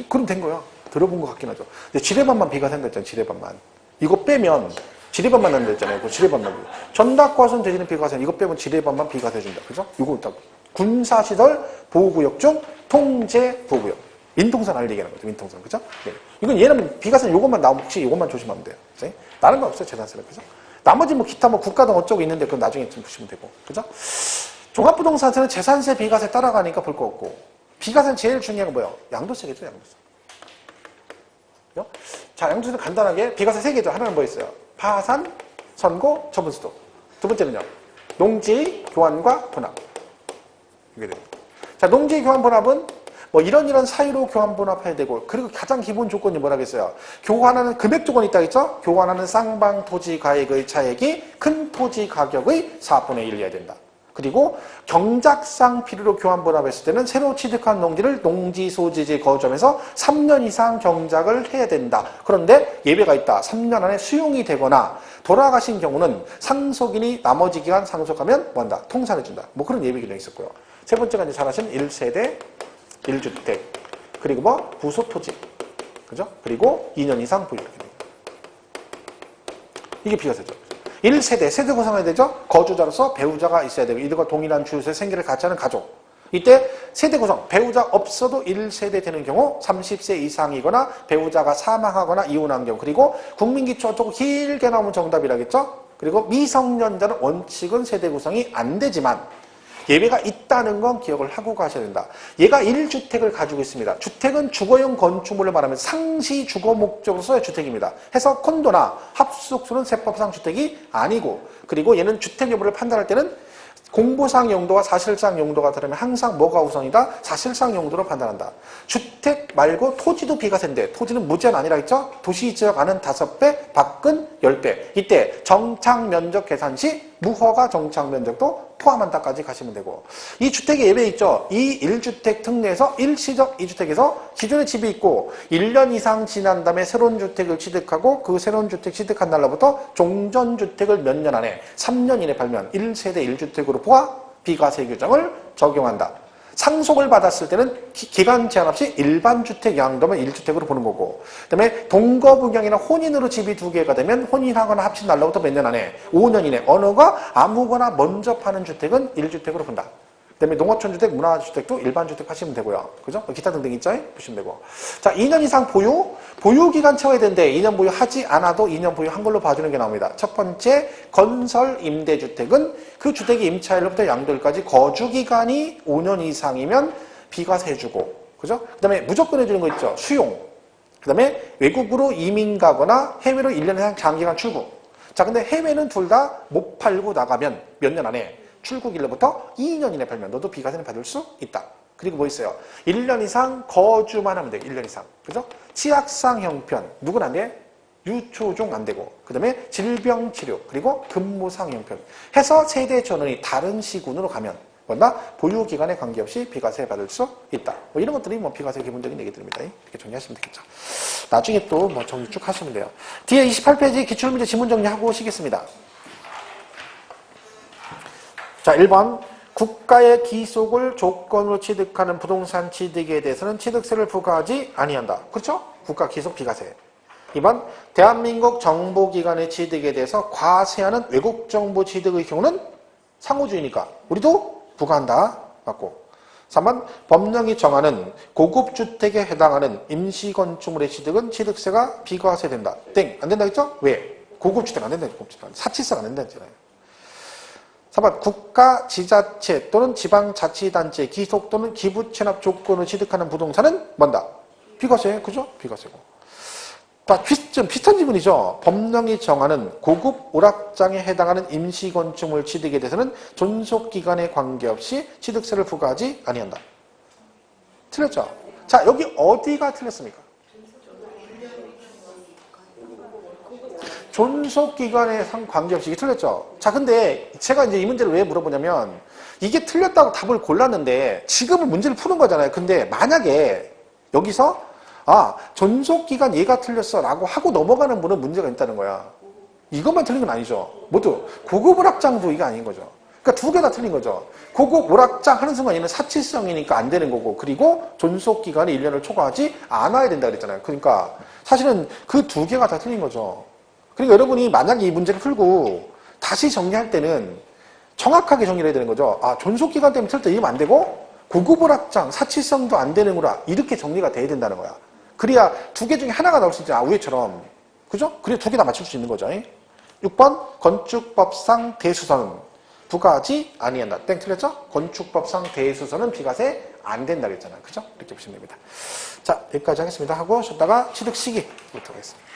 그럼 된 거야. 들어본 것 같긴 하죠. 근데 지뢰반만 비과세한다 했잖아요. 지뢰반만. 이거 빼면 지뢰반만 한다 했잖아요. 그 지뢰반만. 전답과수원 대지는 비과세. 이거 빼면 지뢰반만 비과세 해준다. 그죠? 이거 딱 군사시설 보호구역 중 통제보호구역. 민통선 알 얘기하는 거죠. 민통선. 그죠? 네. 이건 얘는 비과세는 요것만 나오면 혹시 요것만 조심하면 돼요. 그죠? 다른 건 없어요. 재산세는. 그죠? 나머지 뭐 기타 뭐 국가등 어쩌고 있는데 그건 나중에 좀 보시면 되고. 그죠? 종합부동산세는 재산세, 비과세 따라가니까 볼 거 없고. 비과세는 제일 중요한 건 뭐예요? 양도세겠죠, 양도세. 그죠? 자, 양도세는 간단하게 비과세 3개죠. 하나는 뭐 있어요? 파산, 선고, 처분수도. 두 번째는요. 농지, 교환과 분합. 이게 됩니다. 자, 농지, 교환, 분합은 뭐 이런 사유로 교환, 분합해야 되고, 그리고 가장 기본 조건이 뭐라겠어요? 교환하는 금액 조건이 있다 했죠? 교환하는 쌍방 토지 가액의 차액이 큰 토지 가격의 4분의 1이어야 된다. 그리고 경작상 필요로 교환 분합했을 때는 새로 취득한 농지를 농지 소지지 거주하면서 3년 이상 경작을 해야 된다. 그런데 예외가 있다. 3년 안에 수용이 되거나 돌아가신 경우는 상속인이 나머지 기간 상속하면 뭐한다? 통산해준다. 뭐 그런 예외 규정이 있었고요. 세 번째가 이제 잘 아시는 1세대 1주택 그리고 뭐 부소토지 그죠? 그리고 2년 이상 보유. 이게 비과세죠. 1세대, 세대 구성해야 되죠? 거주자로서 배우자가 있어야 되고 이들과 동일한 주유소에 생계를 같이 하는 가족. 이때 세대 구성, 배우자 없어도 1세대 되는 경우 30세 이상이거나 배우자가 사망하거나 이혼한 경우 그리고 국민기초 조금 길게 나오면 정답이라겠죠? 그리고 미성년자는 원칙은 세대 구성이 안 되지만 예외가 있다는 건 기억을 하고 가셔야 된다. 얘가 1주택을 가지고 있습니다. 주택은 주거용 건축물을 말하면 상시 주거 목적으로서의 주택입니다. 해서 콘도나 합숙소는 세법상 주택이 아니고 그리고 얘는 주택 여부를 판단할 때는 공보상 용도와 사실상 용도가 다르면 항상 뭐가 우선이다? 사실상 용도로 판단한다. 주택 말고 토지도 비과세인데 토지는 무제한 아니라 했죠? 도시지역 안은 5배, 밖은 10배. 이때 정착면적 계산 시 무허가 정착면적도 포함한다까지 가시면 되고 이 주택의 예외 있죠? 이 1주택 특례에서 일시적 2주택에서 기존에 집이 있고 1년 이상 지난 다음에 새로운 주택을 취득하고 그 새로운 주택 취득한 날로부터 종전주택을 몇 년 안에 3년 이내 팔면 1세대 1주택으로 포함 비과세 규정을 적용한다. 상속을 받았을 때는 기간 제한 없이 일반 주택 양도면 1주택으로 보는 거고 그 다음에 동거분양이나 혼인으로 집이 2개가 되면 혼인하거나 합친 날로부터 몇 년 안에 5년 이내 어느가 아무거나 먼저 파는 주택은 1주택으로 본다. 그 다음에 농어촌주택, 문화주택도 일반 주택 하시면 되고요. 그죠? 기타 등등 있죠? 보시면 되고. 자, 2년 이상 보유기간 채워야 되는데 2년 보유하지 않아도 2년 보유한 걸로 봐주는 게 나옵니다. 첫 번째, 건설 임대주택은 그 주택의 임차일로부터 양도일까지 거주기간이 5년 이상이면 비과세 해주고, 그죠? 그 다음에 무조건 해주는 거 있죠? 수용. 그 다음에 외국으로 이민 가거나 해외로 1년 이상 장기간 출국. 자, 근데 해외는 둘 다 못 팔고 나가면 몇 년 안에 출국일로부터 2년 이내 팔면 너도 비과세는 받을 수 있다. 그리고 뭐 있어요? 1년 이상 거주만 하면 돼요. 1년 이상. 그죠? 치약상 형편. 누군 안 돼? 유초종 안 되고. 그 다음에 질병치료. 그리고 근무상 형편. 해서 세대 전원이 다른 시군으로 가면 뭐나 보유기간에 관계없이 비과세 받을 수 있다. 뭐 이런 것들이 뭐 비과세 기본적인 얘기들입니다. 이렇게 정리하시면 되겠죠. 나중에 또 뭐 정리 쭉 하시면 돼요. 뒤에 28페이지 기출문제 지문 정리하고 오시겠습니다. 자, 1번. 국가의 기속을 조건으로 취득하는 부동산 취득에 대해서는 취득세를 부과하지 아니한다. 그렇죠? 국가 기속 비과세. 2번. 대한민국 정보기관의 취득에 대해서 과세하는 외국 정보 취득의 경우는 상호주의니까 우리도 부과한다. 맞고. 3번. 법령이 정하는 고급주택에 해당하는 임시건축물의 취득은 취득세가 비과세된다. 땡. 안 된다 했죠? 왜? 고급주택 안 된다. 고급주택. 사치세가 안 된다 했잖아요. 4번. 국가, 지자체 또는 지방자치단체 기속 또는 기부채납 조건을 취득하는 부동산은 뭔다? 비과세. 그죠? 비과세고. 좀 비슷한 지문이죠. 법령이 정하는 고급 오락장에 해당하는 임시건축물 취득에 대해서는 존속기간에 관계없이 취득세를 부과하지 아니한다. 틀렸죠? 자, 여기 어디가 틀렸습니까? 존속기간에 관계없이 이게 틀렸죠. 자, 근데 제가 이제 이 문제를 왜 물어보냐면 이게 틀렸다고 답을 골랐는데 지금은 문제를 푸는 거잖아요. 근데 만약에 여기서 존속기간 얘가 틀렸어 라고 하고 넘어가는 분은 문제가 있다는 거야. 이것만 틀린 건 아니죠. 모두 고급 오락장도 이게 아닌 거죠. 그러니까 두 개 다 틀린 거죠. 고급 오락장 하는 순간 얘는 사치성이니까 안 되는 거고 그리고 존속기간이 1년을 초과하지 않아야 된다 그랬잖아요. 그러니까 사실은 그 두 개가 다 틀린 거죠. 그러니까 여러분이 만약에 이 문제를 풀고 다시 정리할 때는 정확하게 정리를 해야 되는 거죠. 존속기간 때문에 틀렸다 이러면 안 되고 고급오락장, 사치성도 안 되는 거라 이렇게 정리가 돼야 된다는 거야. 그래야 두 개 중에 하나가 나올 수 있잖아. 위에처럼. 그죠? 그래야 두 개 다 맞출 수 있는 거죠. 6번 건축법상 대수선은 부가하지 아니한다. 땡 틀렸죠? 건축법상 대수선은 비과세 안 된다 그랬잖아. 그죠? 이렇게 보시면 됩니다. 자, 여기까지 하겠습니다. 하고 쉬었다가 취득 시기 보도록 하겠습니다.